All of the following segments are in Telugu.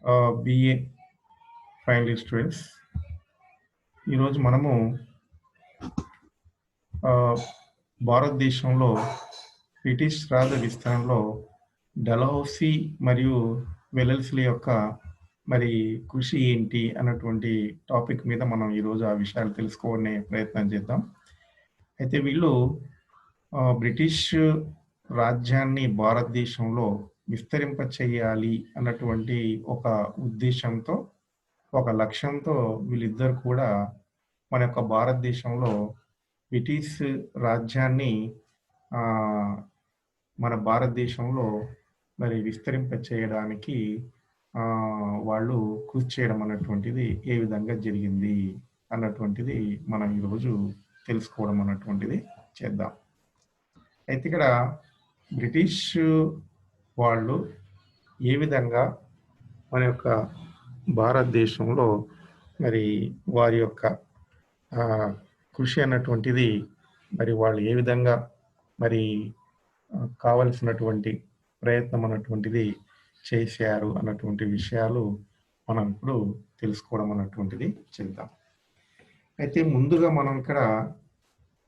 BA final year students. ఈరోజు మనము భారతదేశంలో బ్రిటిష్ రాజ విస్తరణలో డల్హౌసీ మరియు వెల్లెస్లీ యొక్క మరి కృషి ఏంటి అన్నటువంటి టాపిక్ మీద మనం ఈరోజు ఆ విషయాలు తెలుసుకునే ప్రయత్నం చేద్దాం. అయితే వీళ్ళు బ్రిటిష్ రాజ్యాన్ని భారతదేశంలో విస్తరింప చేయాలి అన్నటువంటి ఒక ఉద్దేశంతో, ఒక లక్ష్యంతో వీళ్ళిద్దరు కూడా మన యొక్క భారతదేశంలో బ్రిటిష్ రాజ్యాన్ని మన భారతదేశంలో మరి విస్తరింప చేయడానికి వాళ్ళు కృషి చేయడం అన్నటువంటిది ఏ విధంగా జరిగింది అన్నటువంటిది మనం ఈరోజు తెలుసుకోవడం అన్నటువంటిది చేద్దాం. అయితే ఇక్కడ బ్రిటిష్ వాళ్ళు ఏ విధంగా మన యొక్క భారతదేశంలో మరి వారి యొక్క కృషి అన్నటువంటిది మరి వాళ్ళు ఏ విధంగా మరి కావలసినటువంటి ప్రయత్నం అన్నటువంటిది చేశారు అన్నటువంటి విషయాలు మనం ఇప్పుడు తెలుసుకోవడం అన్నటువంటిది చేద్దాం. అయితే ముందుగా మనం ఇక్కడ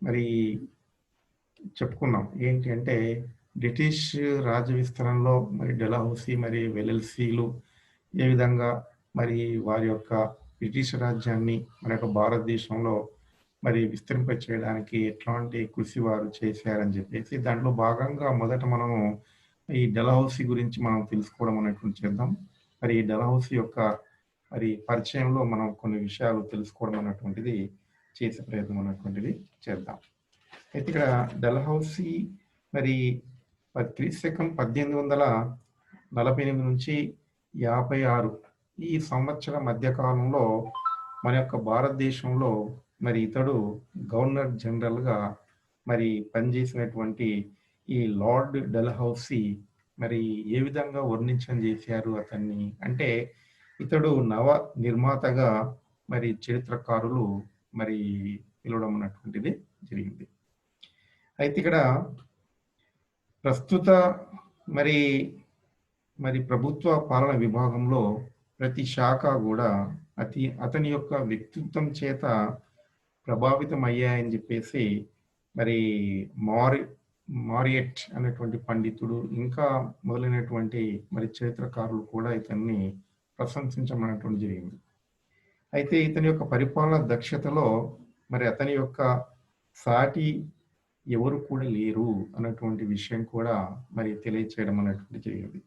మరి చెప్పుకున్నాం ఏంటి అంటే బ్రిటిష్ రాజ విస్తరణలో మరి డల్హౌసీ మరి వెల్లెస్లీలు ఏ విధంగా మరి వారి యొక్క బ్రిటిష్ రాజ్యాన్ని మన యొక్క భారతదేశంలో మరి విస్తరింప చేయడానికి ఎట్లాంటి కృషి వారు చేశారని చెప్పేసి దాంట్లో భాగంగా మొదట మనము ఈ డల్హౌసీ గురించి మనం తెలుసుకోవడం అనేటువంటి చేద్దాం. మరి ఈ డల్హౌసీ యొక్క మరి పరిచయంలో మనం కొన్ని విషయాలు తెలుసుకోవడం అనేటువంటిది చేసే ప్రయత్నం అనేటువంటిది చేద్దాం. అయితే ఇక్కడ డల్హౌసీ మరి క్రీస్తు 1848 నుంచి 56 ఈ సంవత్సరం మధ్యకాలంలో మన యొక్క భారతదేశంలో మరి ఇతడు గవర్నర్ జనరల్గా మరి పనిచేసినటువంటి ఈ లార్డ్ డల్హౌసీ మరి ఏ విధంగా వర్ణించడం చేశారు అతన్ని అంటే ఇతడు నవ నిర్మాతగా మరి చరిత్రకారులు మరి పిలవడం అన్నటువంటిది జరిగింది. అయితే ఇక్కడ ప్రస్తుత మరి మరి ప్రభుత్వ పాలన విభాగంలో ప్రతి శాఖ కూడా అతని యొక్క వ్యక్తిత్వం చేత ప్రభావితం అయ్యాయని చెప్పేసి మరి మారియట్ అనేటువంటి పండితుడు ఇంకా మొదలైనటువంటి మరి చరిత్రకారులు కూడా ఇతన్ని ప్రశంసించమన్నటువంటి జరిగింది. అయితే ఇతని యొక్క పరిపాలన దక్షతలో మరి అతని యొక్క సాటి ఎవరు కూడా లేరు అన్నటువంటి విషయం కూడా మరి తెలియచేయడం అన్నటువంటి జరిగింది.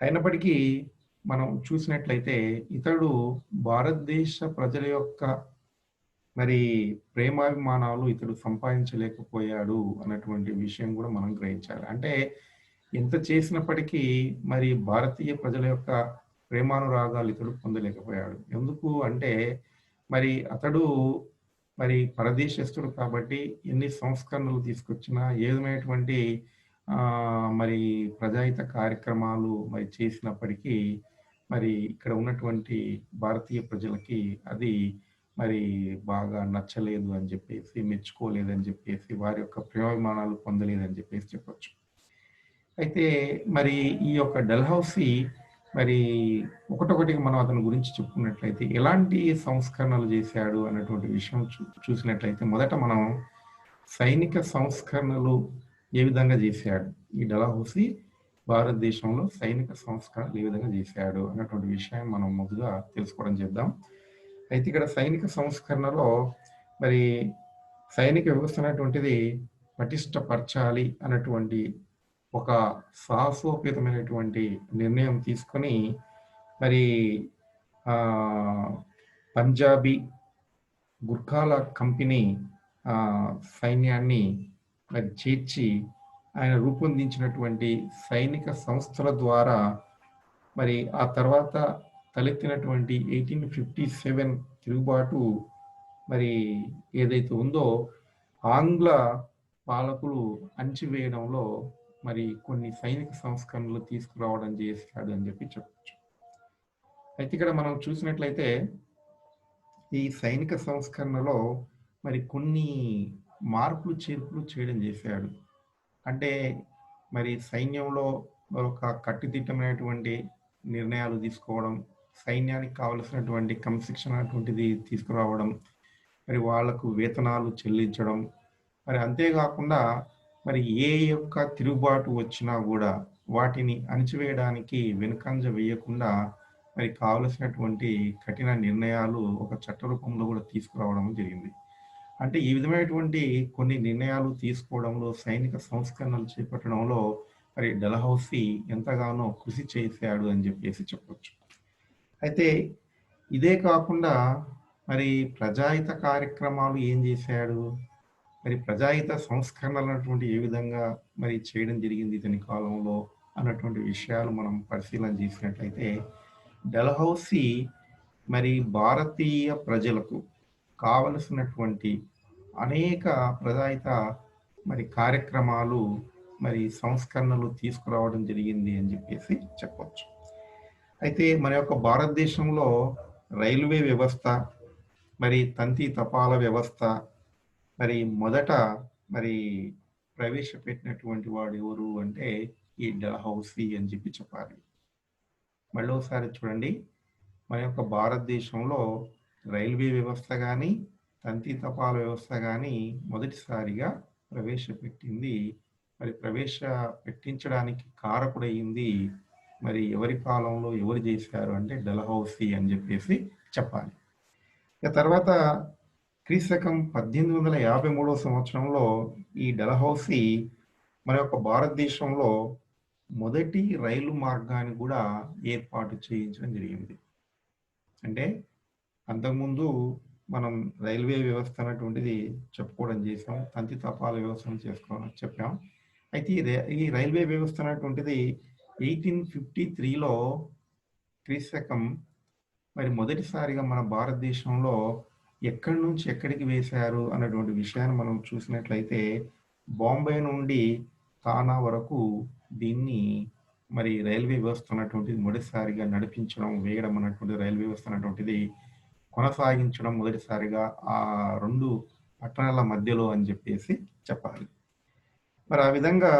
అయినప్పటికీ మనం చూసినట్లయితే ఇతడు భారతదేశ ప్రజల యొక్క మరి ప్రేమాభిమానాలు ఇతడు సంపాదించలేకపోయాడు అన్నటువంటి విషయం కూడా మనం గ్రహించాలి. అంటే ఎంత చేసినప్పటికీ మరి భారతీయ ప్రజల యొక్క ప్రేమానురాగాలు ఇతడు పొందలేకపోయాడు. ఎందుకు అంటే మరి అతడు మరి పరదేశస్తుడు కాబట్టి ఎన్ని సంస్కరణలు తీసుకొచ్చినా ఏ విధమైనటువంటి మరి ప్రజాహిత కార్యక్రమాలు మరి చేసినప్పటికీ మరి ఇక్కడ ఉన్నటువంటి భారతీయ ప్రజలకి అది మరి బాగా నచ్చలేదు అని చెప్పేసి, మెచ్చుకోలేదని చెప్పేసి, వారి యొక్క ప్రేమాభిమానాలు పొందలేదని చెప్పేసి చెప్పొచ్చు. అయితే మరి ఈ యొక్క డల్హౌసీ మరి ఒకటొకటిగా మనం అతని గురించి చెప్పుకున్నట్లయితే ఎలాంటి సంస్కరణలు చేశాడు అన్నటువంటి విషయం చూసినట్లయితే మొదట మనం సైనిక సంస్కరణలు ఏ విధంగా చేశాడు, ఈ డల్హౌసీ భారతదేశంలో సైనిక సంస్కరణలు ఏ విధంగా చేశాడు అన్నటువంటి విషయం మనం ముందుగా తెలుసుకోవడం చేద్దాం. అయితే ఇక్కడ సైనిక సంస్కరణలో మరి సైనిక వ్యవస్థ అనేటువంటిది పటిష్టపరచాలి అన్నటువంటి ఒక సాహసోపేతమైనటువంటి నిర్ణయం తీసుకొని మరి పంజాబీ గుర్ఖాల కంపెనీ సైన్యాన్ని మరి చేర్చి ఆయన రూపొందించినటువంటి సైనిక సంస్థల ద్వారా మరి ఆ తర్వాత తలెత్తినటువంటి 1857 తిరుగుబాటు మరి ఏదైతే ఉందో ఆంగ్ల పాలకులు అణచివేయడంలో మరి కొన్ని సైనిక సంస్కరణలు తీసుకురావడం చేశాడు అని చెప్పి చెప్పచ్చు. అయితే ఇక్కడ మనం చూసినట్లయితే ఈ సైనిక సంస్కరణలో మరి కొన్ని మార్పులు చేర్పులు చేయడం చేశాడు. అంటే మరి సైన్యంలో ఒక కట్టుదిట్టమైనటువంటి నిర్ణయాలు తీసుకోవడం, సైన్యానికి కావలసినటువంటి క్రమశిక్షణ అటువంటిది తీసుకురావడం, మరి వాళ్లకు వేతనాలు చెల్లించడం, మరి అంతేగాకుండా మరి ఏ యొక్క తిరుగుబాటు వచ్చినా గూడా వాటిని అణిచివేయడానికి వెనుకంజ వేయకుండా మరి కావలసినటువంటి కఠిన నిర్ణయాలు ఒక చట్ట రూపంలో గూడా తీసుకురావడం జరిగింది. అంటే ఈ విధమైనటువంటి కొన్ని నిర్ణయాలు తీసుకోవడంలో, సైనిక సంస్కరణలు చేపట్టడంలో మరి డల్హౌసీ ఎంతగానో కృషి చేశాడు అని జెప్పేసి చెప్పొచ్చు. అయితే ఇదే కాకుండా మరి ప్రజాహిత కార్యక్రమాలు ఏం జేశాడు? మరి ప్రజాహిత సంస్కరణలన్నటువంటి ఏ విధంగా మరి చేయడం జరిగింది ఇతని కాలంలో అన్నటువంటి విషయాలు మనం పరిశీలన చేసినట్లయితే, డల్హౌసీ మరి భారతీయ ప్రజలకు కావలసినటువంటి అనేక ప్రజాహిత మరి కార్యక్రమాలు, మరి సంస్కరణలు తీసుకురావడం జరిగింది అని చెప్పేసి చెప్పొచ్చు. అయితే మన యొక్క భారతదేశంలో రైల్వే వ్యవస్థ, మరి తంతి తపాలా వ్యవస్థ మరి మొదట మరి ప్రవేశపెట్టినటువంటి వాడు ఎవరు అంటే ఈ డల్హౌసీ అని చెప్పాలి. మళ్ళీ ఒకసారి చూడండి, మన యొక్క భారతదేశంలో రైల్వే వ్యవస్థ కానీ, తంతి తపాలా వ్యవస్థ కానీ మొదటిసారిగా ప్రవేశపెట్టింది, మరి పెట్టించడానికి కారకుడయింది మరి ఎవరి కాలంలో ఎవరు చేశారు అంటే డల్హౌసీ అని చెప్పేసి చెప్పాలి. ఇక తర్వాత క్రీస్తకం 1853 సంవత్సరంలో ఈ డల్హౌసీ మన యొక్క భారతదేశంలో మొదటి రైలు మార్గాన్ని కూడా ఏర్పాటు చేయించడం జరిగింది. అంటే అంతకుముందు మనం రైల్వే వ్యవస్థ అన్నటువంటిది చెప్పుకోవడం చేసాం, తంతి తపాల వ్యవస్థను చేసుకోవడం చెప్పాం. అయితే ఈ రైల్వే వ్యవస్థ అన్నటువంటిది 1853లో క్రీస్తకం మరి మొదటిసారిగా మన భారతదేశంలో ఎక్కడి నుంచి ఎక్కడికి వేశారు అన్నటువంటి విషయాన్ని మనం చూసినట్లయితే, బాంబే నుండి తానా వరకు దీన్ని మరి రైల్వే వ్యవస్థ అన్నటువంటిది మొదటిసారిగా నడిపించడం, వేయడం అన్నటువంటి రైల్వే వ్యవస్థ అన్నటువంటిది కొనసాగించడం మొదటిసారిగా ఆ 2 పట్టణాల మధ్యలో అని చెప్పేసి చెప్పాలి. మరి ఆ విధంగా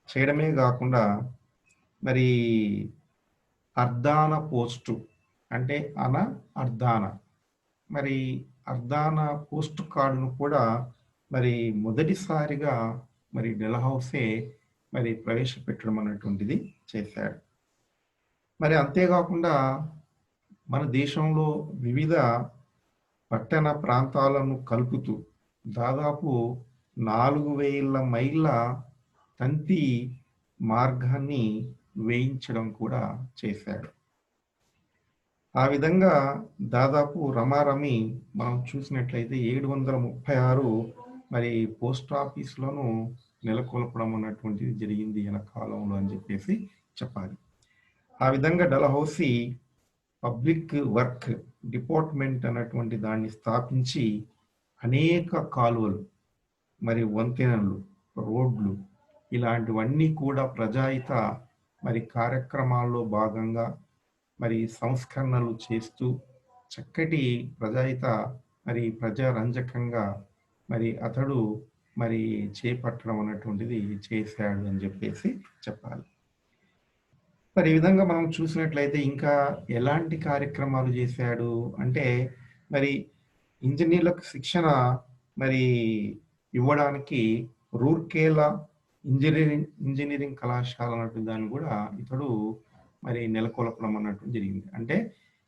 చేయడమే కాకుండా మరి అర్ధాన పోస్టు అంటే అర్ధాన మరి అర్ధాన పోస్ట్ కార్డును కూడా మరి మొదటిసారిగా మరి డల్హౌసీ మరి ప్రవేశపెట్టడం అన్నటువంటిది చేశాడు. మరి అంతేకాకుండా మన దేశంలో వివిధ పట్టణ ప్రాంతాలను కలుపుతూ దాదాపు 4000 మైళ్ళ తంతి మార్గాన్ని వేయించడం కూడా చేశాడు. ఆ విధంగా దాదాపు రమారమి మనం చూసినట్లయితే 736 మరి పోస్ట్ ఆఫీసులను నెలకొల్పడం అన్నటువంటిది జరిగింది ఈయన కాలంలో అని చెప్పేసి చెప్పాలి. ఆ విధంగా డల్హౌసీ పబ్లిక్ వర్క్ డిపార్ట్మెంట్ అన్నటువంటి దాన్ని స్థాపించి అనేక కాలువలు, మరి వంతెనలు, రోడ్లు ఇలాంటివన్నీ కూడా ప్రజాహిత మరి కార్యక్రమాల్లో భాగంగా మరి సంస్కరణలు చేస్తూ చక్కటి ప్రజాహిత మరి ప్రజారంజకంగా మరి అతడు మరి చేపట్టడం అన్నటువంటిది చేశాడు అని చెప్పేసి చెప్పాలి. మరి ఈ విధంగా మనం చూసినట్లయితే ఇంకా ఎలాంటి కార్యక్రమాలు చేశాడు అంటే, మరి ఇంజనీర్లకు శిక్షణ మరి ఇవ్వడానికి రూర్కేలా ఇంజనీరింగ్ కళాశాల అన్నటువంటి దాన్ని కూడా ఇతడు మరి నెలకొల్పడం అన్నట్టు జరిగింది. అంటే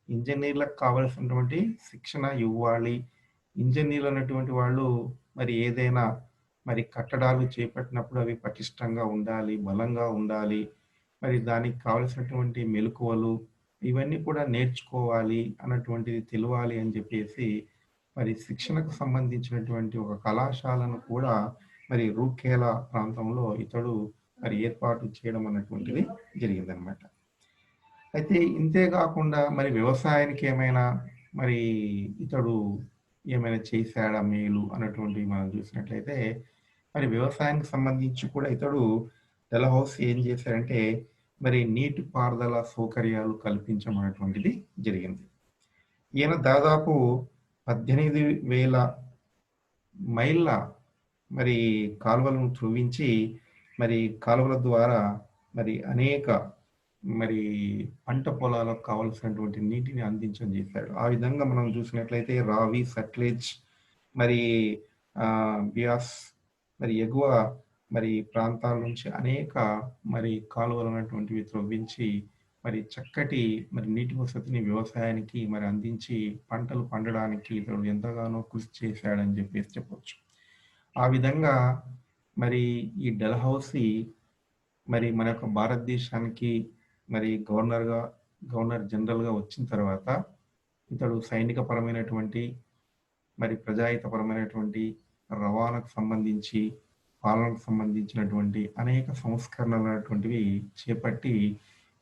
ఇంజనీర్లకు కావలసినటువంటి శిక్షణ ఇవ్వాలి, ఇంజనీర్లు అన్నటువంటి వాళ్ళు మరి ఏదైనా మరి కట్టడాలు చేపట్టినప్పుడు అవి పటిష్టంగా ఉండాలి, బలంగా ఉండాలి, మరి దానికి కావలసినటువంటి మెలకువలు ఇవన్నీ కూడా నేర్చుకోవాలి అన్నటువంటిది తెలియాలి అని చెప్పేసి మరి శిక్షణకు సంబంధించినటువంటి ఒక కళాశాలను కూడా మరి రూర్కేలా ప్రాంతంలో ఇతడు మరి ఏర్పాటు చేయడం అన్నటువంటిది జరిగిందనమాట. అయితే ఇంతే కాకుండా మరి వ్యవసాయానికి ఏమైనా మరి ఇతడు ఏమైనా చేశాడా మేలు అన్నటువంటివి మనం చూసినట్లయితే, మరి వ్యవసాయానికి సంబంధించి కూడా ఇతడు డల్హౌసీ ఏం చేశారంటే మరి నీటి పారుదల సౌకర్యాలు కల్పించడం అనేటువంటిది జరిగింది. ఈయన దాదాపు 18,000 మైళ్ళ మరి కాలువలను త్రవ్వించి మరి కాలువల ద్వారా మరి అనేక మరి పంట పొలాలకు కావాల్సినటువంటి నీటిని అందించడం చేశాడు. ఆ విధంగా మనం చూసినట్లయితే రావి, సట్లెజ్ మరి బియాస్ మరి ఎగువ మరి ప్రాంతాల నుంచి అనేక మరి కాలువలు అనేటువంటివి త్రవ్వించి మరి చక్కటి మరి నీటి వసతిని వ్యవసాయానికి మరి అందించి పంటలు పండడానికి ఇతడు ఎంతగానో కృషి చేశాడని చెప్పేసి చెప్పొచ్చు. ఆ విధంగా మరి ఈ డల్హౌసీ మరి మన యొక్క భారతదేశానికి మరి గవర్నర్ జనరల్‌గా వచ్చిన తర్వాత ఇతడు సైనిక పరమైనటువంటి మరి ప్రజాహితపరమైనటువంటి రవాణాకు సంబంధించి, పాలనకు సంబంధించినటువంటి అనేక సంస్కరణలనేటువంటివి చేపట్టి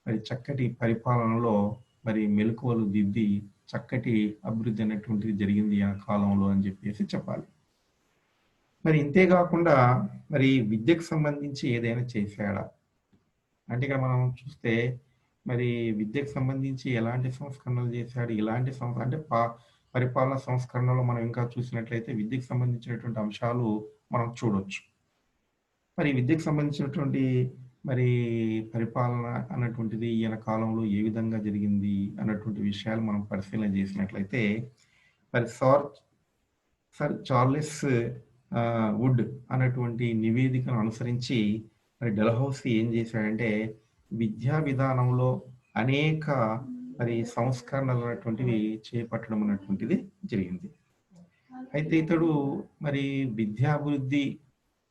మరి చక్కటి పరిపాలనలో మరి మెళకువలు దిద్ది చక్కటి అభివృద్ధి అనేటువంటిది జరిగింది ఆ కాలంలో అని చెప్పేసి చెప్పాలి. మరి ఇంతే గాకుండా మరి విద్యకు సంబంధించి ఏదైనా చేశాడా? అంటే ఇక్కడ మనం చూస్తే మరి విద్యకు సంబంధించి ఎలాంటి సంస్కరణలు చేశాడు? ఇలాంటి అంటే పరిపాలన సంస్కరణలో మనం ఇంకా చూసినట్లయితే విద్యకు సంబంధించినటువంటి అంశాలు మనం చూడొచ్చు. మరి విద్యకు సంబంధించినటువంటి మరి పరిపాలన అన్నటువంటిది ఈయన కాలంలో ఏ విధంగా జరిగింది అన్నటువంటి విషయాలు మనం పరిశీలన చేసినట్లయితే మరి సర్ చార్లెస్ వుడ్ అన్నటువంటి నివేదికను అనుసరించి మరి డల్హౌసీ ఏం చేశాడంటే విద్యా విధానంలో అనేక మరి సంస్కరణలు అనేటువంటివి చేపట్టడం అన్నటువంటిది జరిగింది. అయితే ఇతడు మరి విద్యాభివృద్ధి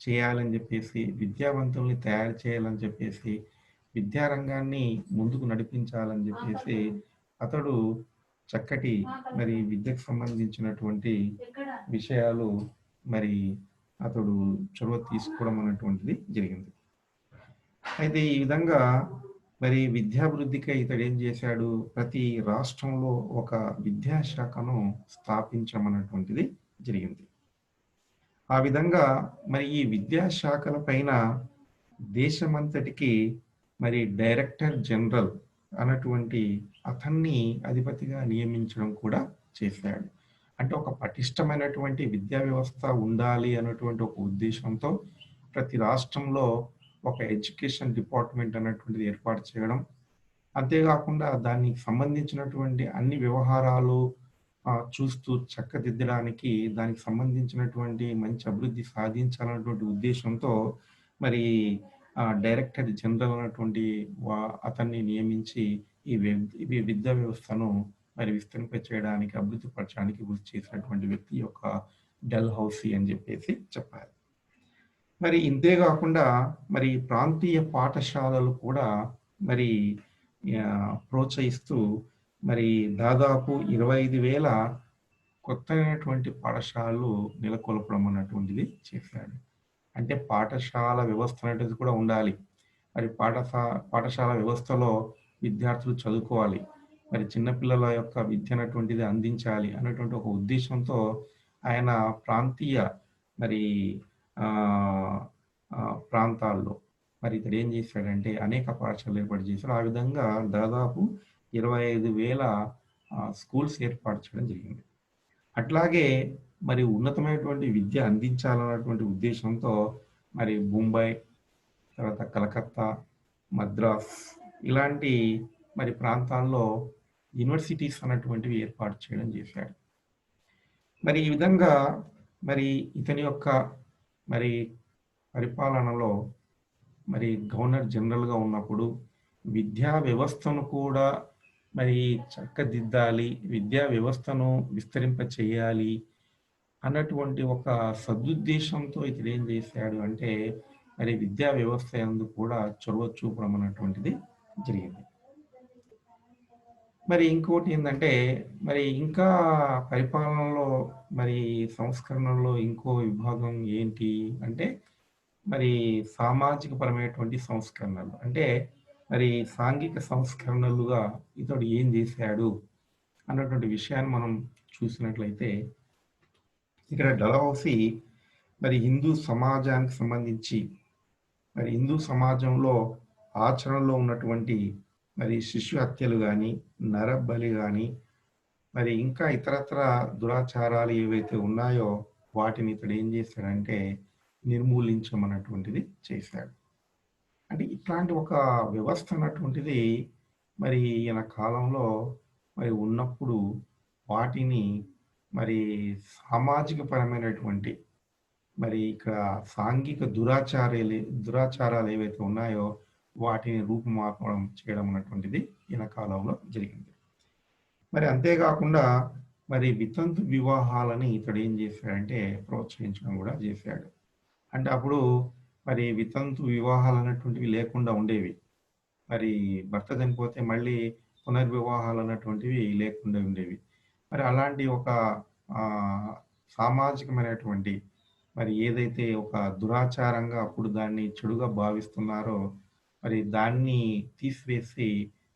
చేయాలని చెప్పేసి, విద్యావంతుల్ని తయారు చేయాలని చెప్పేసి, విద్యారంగాన్ని ముందుకు నడిపించాలని చెప్పేసి అతడు చక్కటి మరి విద్యకు సంబంధించినటువంటి విషయాలు మరి అతడు చొరవ తీసుకోవడం అన్నటువంటిది జరిగింది. అయితే ఈ విధంగా మరి విద్యాభివృద్ధికై ఇతడు ఏం చేశాడు? ప్రతి రాష్ట్రంలో ఒక విద్యాశాఖను స్థాపించడం అన్నటువంటిది జరిగింది. ఆ విధంగా మరి ఈ విద్యాశాఖల పైన దేశమంతటికి మరి డైరెక్టర్ జనరల్ అన్నటువంటి అతన్ని అధిపతిగా నియమించడం కూడా చేశాడు. అంటే ఒక పటిష్టమైనటువంటి విద్యా వ్యవస్థ ఉండాలి అన్నటువంటి ఒక ఉద్దేశంతో ప్రతి రాష్ట్రంలో ఒక ఎడ్యుకేషన్ డిపార్ట్మెంట్ అన్నటువంటిది ఏర్పాటు చేయడం, అంతేకాకుండా దానికి సంబంధించినటువంటి అన్ని వ్యవహారాలు చూస్తూ చక్కదిద్దడానికి దానికి సంబంధించినటువంటి మంచి అభివృద్ధి సాధించాలన్నటువంటి ఉద్దేశంతో మరి డైరెక్టర్ జనరల్ అన్నటువంటి అతన్ని నియమించి ఈ విద్యా వ్యవస్థను మరి విస్తరింప చేయడానికి అభివృద్ధి పరచడానికి కృషి చేసినటువంటి వ్యక్తి యొక్క డల్హౌసీ అని చెప్పేసి చెప్పాలి. మరి ఇంతే కాకుండా మరి ప్రాంతీయ పాఠశాలలు కూడా మరి ప్రోత్సహిస్తూ మరి దాదాపు 25,000 కొత్తైనటువంటి పాఠశాలలు నెలకొల్పడం అన్నటువంటిది చేశాడు. అంటే పాఠశాల వ్యవస్థ అనేటిది కూడా ఉండాలి. మరి పాఠశాల వ్యవస్థలో విద్యార్థులు చదువుకోవాలి. మరి చిన్నపిల్లల యొక్క విద్య అనేటువంటిది అందించాలి అన్నటువంటి ఒక ఉద్దేశంతో ఆయన ప్రాంతీయ మరి ప్రాంతాల్లో మరి ఇతడు ఏం చేశాడంటే అనేక పాఠశాలలు ఏర్పాటు చేశాడు. ఆ విధంగా దాదాపు 25,000 స్కూల్స్ ఏర్పాటు చేయడం జరిగింది. అట్లాగే మరి ఉన్నతమైనటువంటి విద్య అందించాలన్నటువంటి ఉద్దేశంతో మరి ముంబై, తర్వాత కలకత్తా, మద్రాస్ ఇలాంటి మరి ప్రాంతాల్లో యూనివర్సిటీస్ అన్నటువంటివి ఏర్పాటు చేయడం చేశాడు. మరి ఈ విధంగా మరి ఇతని యొక్క మరి పరిపాలనలో మరి గవర్నర్ జనరల్గా ఉన్నప్పుడు విద్యా వ్యవస్థను కూడా మరి చక్కదిద్దాలి, విద్యా వ్యవస్థను విస్తరింప చేయాలి అన్నటువంటి ఒక సదుద్దేశంతో ఇతడు ఏం చేశాడు అంటే మరి విద్యా వ్యవస్థ యందు కూడా చొరవ చూపడం అన్నటువంటిది జరిగింది. మరి ఇంకోటి ఏంటంటే మరి ఇంకా పరిపాలనలో మరి సంస్కరణలో ఇంకో విభాగం ఏంటి అంటే మరి సామాజిక పరమైనటువంటి సంస్కరణలు. అంటే మరి సాంఘిక సంస్కరణలుగా ఇతడు ఏం చేశాడు అన్నటువంటి విషయాన్ని మనం చూసినట్లయితే ఇక్కడ డల్హౌసీ మరి హిందూ సమాజానికి సంబంధించి మరి హిందూ సమాజంలో ఆచరణలో ఉన్నటువంటి మరి శిశు హత్యలు కానీ, నరబలి కానీ, మరి ఇంకా ఇతరత్ర దురాచారాలు ఏవైతే ఉన్నాయో వాటిని ఇతడు ఏం చేశాడంటే నిర్మూలించమన్నటువంటిది చేశాడు. అంటే ఇట్లాంటి ఒక వ్యవస్థ అన్నటువంటిది మరి ఈయన కాలంలో మరి ఉన్నప్పుడు వాటిని మరి సామాజిక పరమైనటువంటి మరి ఇక్కడ సాంఘిక దురాచారాలు ఏవైతే ఉన్నాయో వాటిని రూపుమాపడం చేయడం అన్నటువంటిది ఈయన కాలంలో జరిగింది. మరి అంతేకాకుండా మరి వితంతు వివాహాలని ఇతడు ఏం చేశాడంటే ప్రోత్సహించడం కూడా చేశాడు. అంటే అప్పుడు మరి వితంతు వివాహాలన్నటువంటివి లేకుండా ఉండేవి. మరి భర్త చనిపోతే మళ్ళీ పునర్వివాహాలన్నటువంటివి లేకుండా ఉండేవి. మరి అలాంటి ఒక సామాజికమైనటువంటి మరి ఏదైతే ఒక దురాచారంగా అప్పుడు దాన్ని చెడుగా భావిస్తున్నారో మరి దాన్ని తీసివేసి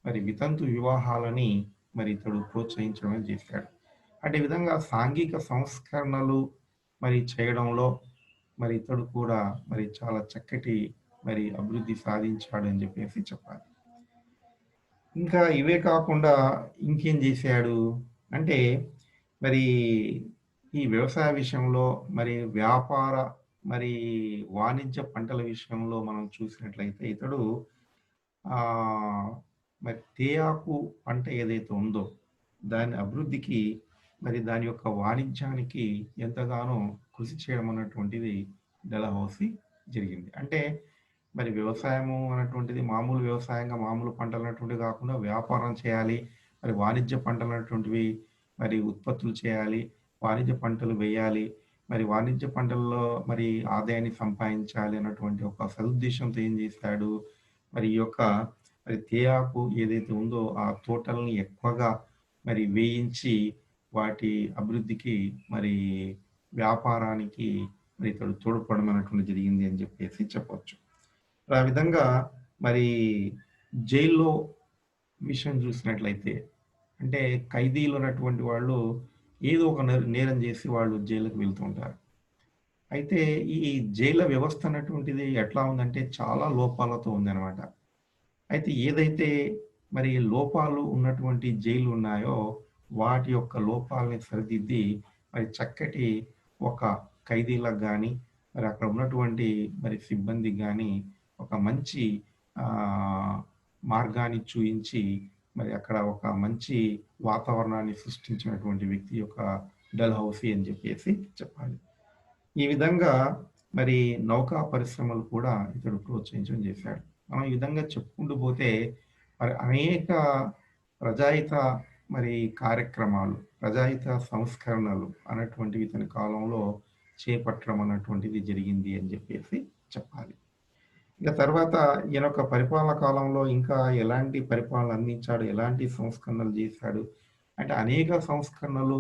మరి వితంతు వివాహాలని మరి ఇతడు ప్రోత్సహించడం చేశాడు. అంటే ఈ విధంగా సాంఘిక సంస్కరణలు మరి చేయడంలో మరి ఇతడు కూడా మరి చాలా చక్కటి మరి అభివృద్ధి సాధించాడని చెప్పేసి చెప్పాలి. ఇంకా ఇవే కాకుండా ఇంకేం చేశాడు అంటే మరి ఈ వ్యవసాయ విషయంలో మరి వ్యాపార మరి వాణిజ్య పంటల విషయంలో మనం చూసినట్లయితే ఇతడు ఆ మరి తేయాకు పంట ఏదైతే ఉందో దాని అభివృద్ధికి మరి దాని యొక్క వాణిజ్యానికి ఎంతగానో కృషి చేయడం అన్నటువంటిది డెలహౌసీ జరిగింది. అంటే మరి వ్యవసాయము అన్నటువంటిది మామూలు వ్యవసాయంగా మామూలు పంటలు అన్నటువంటివి కాకుండా వ్యాపారం చేయాలి. మరి వాణిజ్య పంటలు అన్నటువంటివి మరి ఉత్పత్తులు చేయాలి. వాణిజ్య పంటలు వేయాలి. మరి వాణిజ్య పంటల్లో మరి ఆదాయాన్ని సంపాదించాలి అన్నటువంటి ఒక సదుద్దేశంతో ఏం చేశాడు మరి ఈ యొక్క మరి తేయాకు ఏదైతే ఉందో ఆ తోటల్ని ఎక్కువగా మరి వేయించి వాటి అభివృద్ధికి మరి వ్యాపారానికి మరి ఇతడు తోడ్పడడం అనేటువంటి జరిగింది అని చెప్పేసి చెప్పవచ్చు. ఆ విధంగా మరి జైల్లో విషయం చూసినట్లయితే అంటే ఖైదీలు ఉన్నటువంటి వాళ్ళు ఏదో ఒక నేరం చేసి వాళ్ళు జైలుకి వెళ్తూ ఉంటారు. అయితే ఈ జైళ్ళ వ్యవస్థ అన్నటువంటిది ఎట్లా ఉందంటే చాలా లోపాలతో ఉందన్నమాట. అయితే ఏదైతే మరి లోపాలు ఉన్నటువంటి జైలు ఉన్నాయో వాటి యొక్క లోపాలని సరిదిద్ది మరి చక్కటి ఒక ఖైదీలకు కానీ మరి అక్కడ ఉన్నటువంటి మరి సిబ్బందికి కానీ ఒక మంచి మార్గాన్ని చూయించి మరి అక్కడ ఒక మంచి వాతావరణాన్ని సృష్టించినటువంటి వ్యక్తి యొక్క డల్హౌసీ అని చెప్పేసి చెప్పాలి. ఈ విధంగా మరి నౌకా పరిశ్రమలు కూడా ఇతడు ప్రోత్సహించడం చేశాడు. మనం ఈ విధంగా చెప్పుకుంటూ పోతే మరి అనేక ప్రజాహిత మరి కార్యక్రమాలు, ప్రజాహిత సంస్కరణలు అనేటువంటివి ఇతని కాలంలో చేపట్టడం అన్నటువంటిది జరిగింది అని చెప్పేసి చెప్పాలి. ఇక తర్వాత ఈయన యొక్క పరిపాలన కాలంలో ఇంకా ఎలాంటి పరిపాలన అందించాడు, ఎలాంటి సంస్కరణలు చేశాడు అంటే అనేక సంస్కరణలు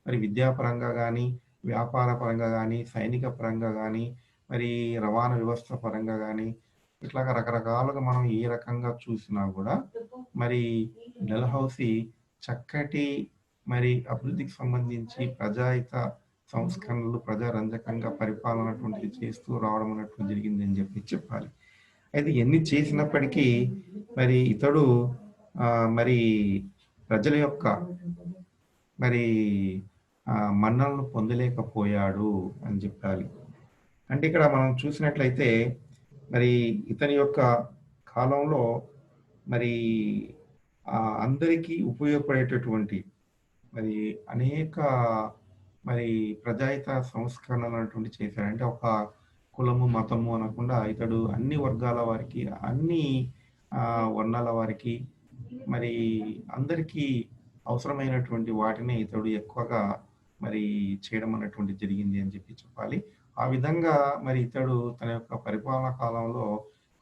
మరి విద్యాపరంగా కానీ, వ్యాపార పరంగా కానీ, సైనిక పరంగా కానీ, మరి రవాణా వ్యవస్థ పరంగా కానీ ఇట్లాగా రకరకాలుగా మనం ఏ రకంగా చూసినా కూడా మరి డల్హౌసీ చక్కటి మరి అభివృద్ధికి సంబంధించి ప్రజాహిత సంస్కరణలు ప్రజారంజకంగా పరిపాలన అటువంటిది చేస్తూ రావడం అన్నటువంటి జరిగింది అని చెప్పి చెప్పాలి. అయితే ఎన్ని చేసినప్పటికీ మరి ఇతడు మరి ప్రజల యొక్క మరి మన్ననలు పొందలేకపోయాడు అని చెప్పాలి. అంటే ఇక్కడ మనం చూసినట్లయితే మరి ఇతని యొక్క కాలంలో మరి అందరికీ ఉపయోగపడేటటువంటి మరి అనేక మరి ప్రజాహిత సంస్కరణలు అనేటువంటి చేశాడు. అంటే ఒక కులము మతము అనకుండా ఇతడు అన్ని వర్గాల వారికి అన్ని వర్ణాల వారికి మరి అందరికీ అవసరమైనటువంటి వాటిని ఇతడు ఎక్కువగా మరి చేయడం అన్నటువంటి జరిగింది అని చెప్పి చెప్పాలి. ఆ విధంగా మరి ఇతడు తన యొక్క పరిపాలనా కాలంలో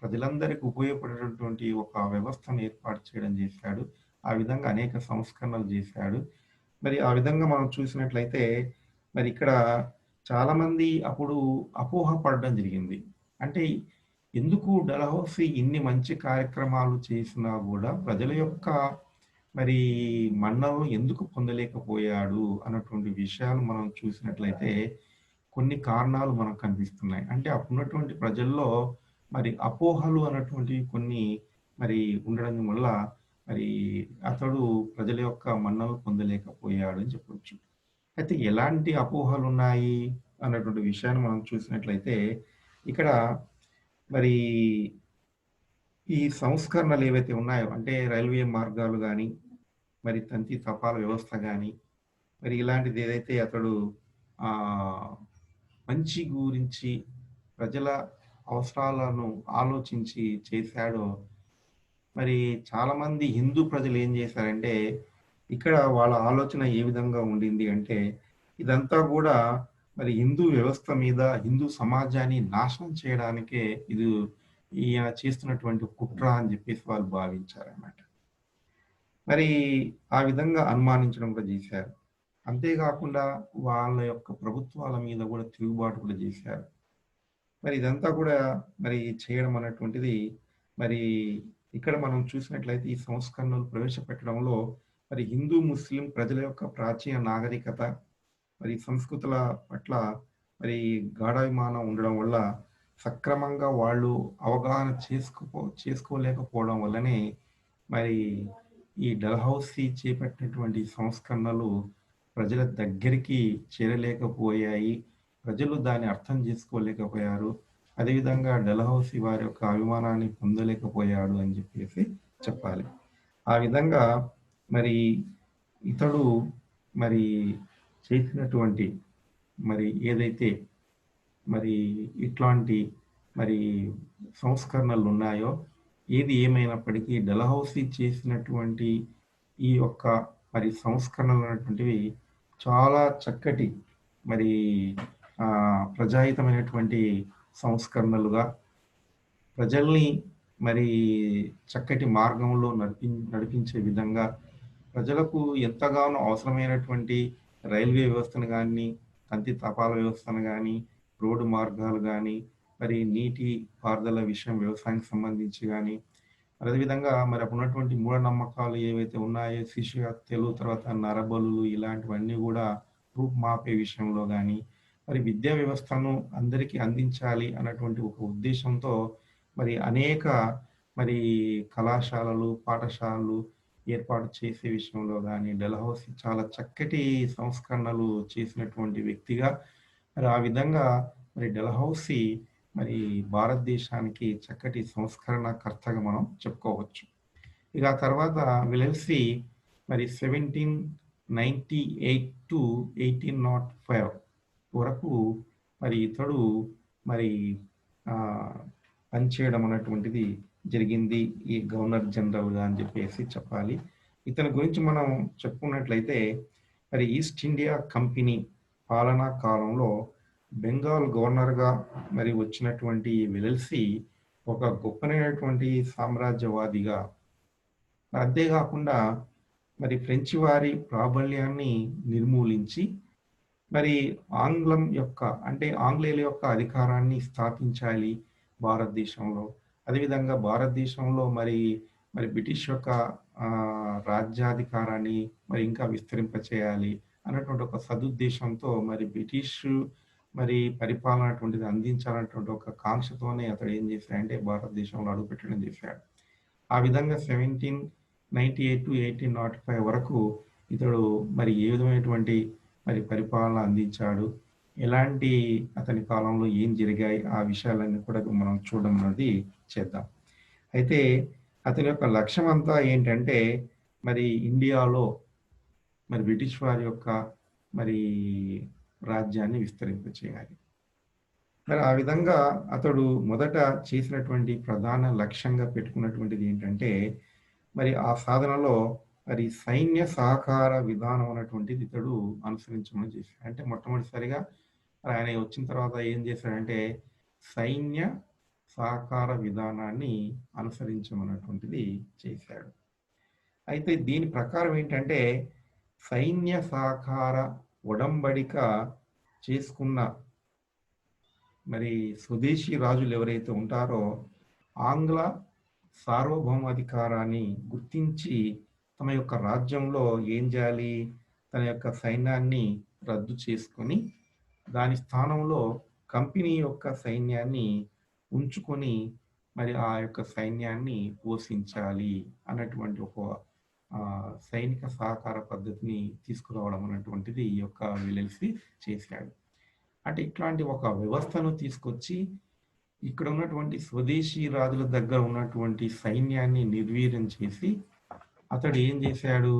ప్రజలందరికీ ఉపయోగపడేటటువంటి ఒక వ్యవస్థను ఏర్పాటు చేయడం చేశాడు. ఆ విధంగా అనేక సంస్కరణలు చేశాడు. మరి ఆ విధంగా మనం చూసినట్లయితే మరి ఇక్కడ చాలామంది అప్పుడు అపోహ పడడం జరిగింది. అంటే ఎందుకు డల్హౌసీ ఇన్ని మంచి కార్యక్రమాలు చేసినా కూడా ప్రజల యొక్క మరి మన్ననలు ఎందుకు పొందలేకపోయాడు అన్నటువంటి విషయాలు మనం చూసినట్లయితే కొన్ని కారణాలు మనకు కనిపిస్తున్నాయి. అంటే అప్పుడున్నటువంటి ప్రజల్లో మరి అపోహలు అన్నటువంటివి కొన్ని మరి ఉండడం వల్ల మరి అతడు ప్రజల యొక్క మన్ననలు పొందలేకపోయాడు అని చెప్పొచ్చు. అయితే ఎలాంటి అపోహలు ఉన్నాయి అన్నటువంటి విషయాన్ని మనం చూసినట్లయితే ఇక్కడ మరి ఈ సంస్కరణలు ఏవైతే ఉన్నాయో అంటే రైల్వే మార్గాలు గాని, మరి తంతి తపాలా వ్యవస్థ గాని, మరి ఇలాంటిది ఏదైతే అతడు ఆహ్, మంచి గురించి ప్రజల అవసరాలను ఆలోచించి చేశాడో, మరి చాలామంది హిందూ ప్రజలు ఏం చేశారంటే, ఇక్కడ వాళ్ళ ఆలోచన ఏ విధంగా ఉండింది అంటే, ఇదంతా గూడా మరి హిందూ వ్యవస్థ మీద, హిందూ సమాజాన్ని నాశనం చేయడానికే ఇది ఈయన చేస్తున్నటువంటి కుట్ర అని జెప్పేసి వాళ్ళు భావించారన్నమాట. మరి ఆ విధంగా అనుమానించడం కూడా జేశారు. అంతేగాకుండా వాళ్ళ యొక్క ప్రభుత్వాల మీద గూడా తిరుగుబాటు కూడా జేశారు. మరి ఇదంతా కూడా మరి చేయడం అనేటువంటిది మరి ఇక్కడ మనం చూసినట్లయితే ఈ సంస్కరణలు ప్రవేశపెట్టడంలో మరి హిందూ, ముస్లిం ప్రజల యొక్క ప్రాచీన నాగరికత, మరి సంస్కృతుల పట్ల మరి గాఢాభిమానం ఉండడం వల్ల సక్రమంగా వాళ్ళు అవగాహన చేసుకోలేకపోవడం వల్లనే మరి ఈ డల్హౌసీ చేపట్టినటువంటి సంస్కరణలు ప్రజల దగ్గరికి చేరలేకపోయాయి. ప్రజలు దాన్ని అర్థం చేసుకోలేకపోయారు. అదేవిధంగా డల్హౌసీ వారి యొక్క అభిమానాన్ని పొందలేకపోయాడు అని చెప్పేసి చెప్పాలి. ఆ విధంగా మరి ఇతడు మరి చేసినటువంటి మరి ఏదైతే మరి ఇట్లాంటి మరి సంస్కరణలున్నాయో, ఏది ఏమైనప్పటికీ డల్హౌసీ చేసినటువంటి ఈ యొక్క మరి సంస్కరణలు అనేటువంటివి చాలా చక్కటి మరి ప్రజాహితమైనటువంటి సంస్కరణలుగా ప్రజల్ని మరి చక్కటి మార్గంలో నడిపించే విధంగా ప్రజలకు ఎంతగానో అవసరమైనటువంటి రైల్వే వ్యవస్థను గాని, కంతి తపాలా వ్యవస్థను గాని, రోడ్డు మార్గాలు గాని, మరి నీటి పారుదల విషయం వ్యవసాయానికి సంబంధించి గాని, అదేవిధంగా మరి అప్పుడున్నటువంటి మూఢనమ్మకాలు ఏవైతే ఉన్నాయో శిశు హత్యలు, తర్వాత నరబలులు ఇలాంటివన్నీ గూడా రూపుమాపే విషయంలో గాని, మరి విద్యా వ్యవస్థను అందరికీ అందించాలి అన్నటువంటి ఒక ఉద్దేశంతో మరి అనేక మరి కళాశాలలు, పాఠశాలలు ఏర్పాటు చేసే విషయంలో గాని డల్హౌసీ చాలా చక్కటి సంస్కరణలు చేసినటువంటి వ్యక్తిగా మరి ఆ విధంగా మరి డల్హౌసీ మరి భారతదేశానికి చక్కటి సంస్కరణకర్తగా మనం చెప్పుకోవచ్చు. ఇక ఆ తర్వాత వెలెల్సీ మరి 1798-1805 వరకు మరి ఇతడు మరి పనిచేయడం అనేటువంటిది జరిగింది. ఈ గవర్నర్ జనరల్‌గా అని చెప్పేసి చెప్పాలి. ఇతని గురించి మనం చెప్పుకున్నట్లయితే మరి ఈస్ట్ ఇండియా కంపెనీ పాలనా కాలంలో బెంగాల్ గవర్నర్‌గా మరి వచ్చినటువంటి వెలెల్సీ ఒక గొప్పనైనటువంటి సామ్రాజ్యవాదిగా, అంతేగాకుండా మరి ఫ్రెంచ్ వారి ప్రాబల్యాన్ని నిర్మూలించి మరి ఆంగ్లేయుల యొక్క అధికారాన్ని స్థాపించాలి భారతదేశంలో. అదేవిధంగా భారతదేశంలో మరి బ్రిటిష్ యొక్క రాజ్యాధికారాన్ని మరి ఇంకా విస్తరింపచేయాలి అన్నటువంటి ఒక సదుద్దేశంతో మరి బ్రిటిష్ మరి పరిపాలన అటువంటిది అందించాలన్నటువంటి ఒక కాంక్షతోనే అతడు ఏం చేశాడంటే భారతదేశంలో అడుగుపెట్టడం చేశాడు. ఆ విధంగా 1798-1805 వరకు ఇతడు మరి ఏ విధమైనటువంటి మరి పరిపాలన అందించాడు, ఎలాంటి అతని కాలంలో ఏం జరిగాయి ఆ విషయాలన్నీ కూడా మనం చూడడం అనేది చేద్దాం. అయితే అతని యొక్క లక్ష్యం అంతా ఏంటంటే మరి ఇండియాలో మరి బ్రిటిష్ వారి యొక్క మరి రాజ్యాన్ని విస్తరింపచేయాలి. మరి ఆ విధంగా అతడు మొదట చేసినటువంటి ప్రధాన లక్ష్యంగా పెట్టుకున్నటువంటిది ఏంటంటే మరి ఆ సాధనలో మరి సైన్య సహకార విధానం అనేటువంటిది ఇతడు అనుసరించమని చేశాడు. అంటే మొట్టమొదటిసారిగా ఆయన వచ్చిన తర్వాత ఏం చేశాడంటే సైన్య సహకార విధానాన్ని అనుసరించమన్నటువంటిది చేశాడు. అయితే దీని ప్రకారం ఏంటంటే సైన్య సహకార ఒడంబడిక చేసుకున్న మరి స్వదేశీ రాజులు ఎవరైతే ఉంటారో ఆంగ్ల సార్వభౌమాధికారాన్ని గుర్తించి తమ యొక్క రాజ్యంలో ఏం చేయాలి, తన యొక్క సైన్యాన్ని రద్దు చేసుకొని దాని స్థానంలో కంపెనీ యొక్క సైన్యాన్ని ఉంచుకొని మరి ఆ యొక్క సైన్యాన్ని పోషించాలి అన్నటువంటి ఒక సైనిక సహకార పద్ధతిని తీసుకురావడం అన్నటువంటిది ఈ యొక్క వెలెల్సీ చేశాడు. అంటే ఇట్లాంటి ఒక వ్యవస్థను తీసుకొచ్చి ఇక్కడ ఉన్నటువంటి స్వదేశీ రాజుల దగ్గర ఉన్నటువంటి సైన్యాన్ని నిర్వీర్యం చేసి అతడు ఏం చేశాడు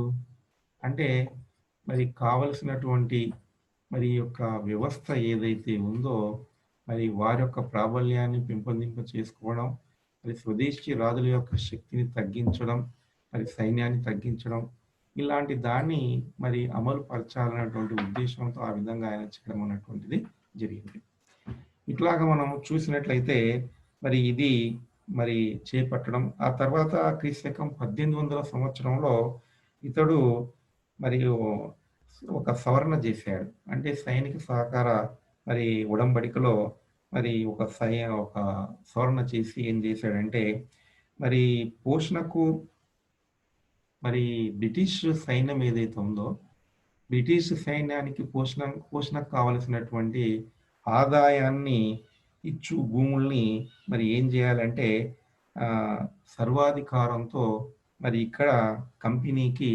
అంటే మరి కావలసినటువంటి మరి యొక్క వ్యవస్థ ఏదైతే ఉందో మరి వారి యొక్క ప్రాబల్యాన్ని పెంపొందింప చేసుకోవడం, మరి స్వదేశీ రాజుల యొక్క శక్తిని తగ్గించడం, మరి సైన్యాన్ని తగ్గించడం, ఇలాంటి దాన్ని మరి అమలు పరచాలన్నటువంటి ఉద్దేశంతో ఆ విధంగా ఆయన చేయడం అన్నటువంటిది జరిగింది. ఇట్లాగా మనం చూసినట్లయితే మరి ఇది మరి చేపట్టడం ఆ తర్వాత క్రీస్తకం 1800 సంవత్సరంలో ఇతడు మరియు ఒక సవరణ చేశాడు. అంటే సైనిక సహకార మరి ఉడంబడికలో మరి ఒక సవరణ చేసి ఏం చేశాడంటే మరి పోషణకు మరి బ్రిటిష్ సైన్యం ఏదైతే ఉందో బ్రిటిష్ సైన్యానికి పోషణకు కావలసినటువంటి ఆదాయాన్ని ఇచ్చు భూముల్ని మరి ఏం చేయాలంటే సర్వాధికారంతో మరి ఇక్కడ కంపెనీకి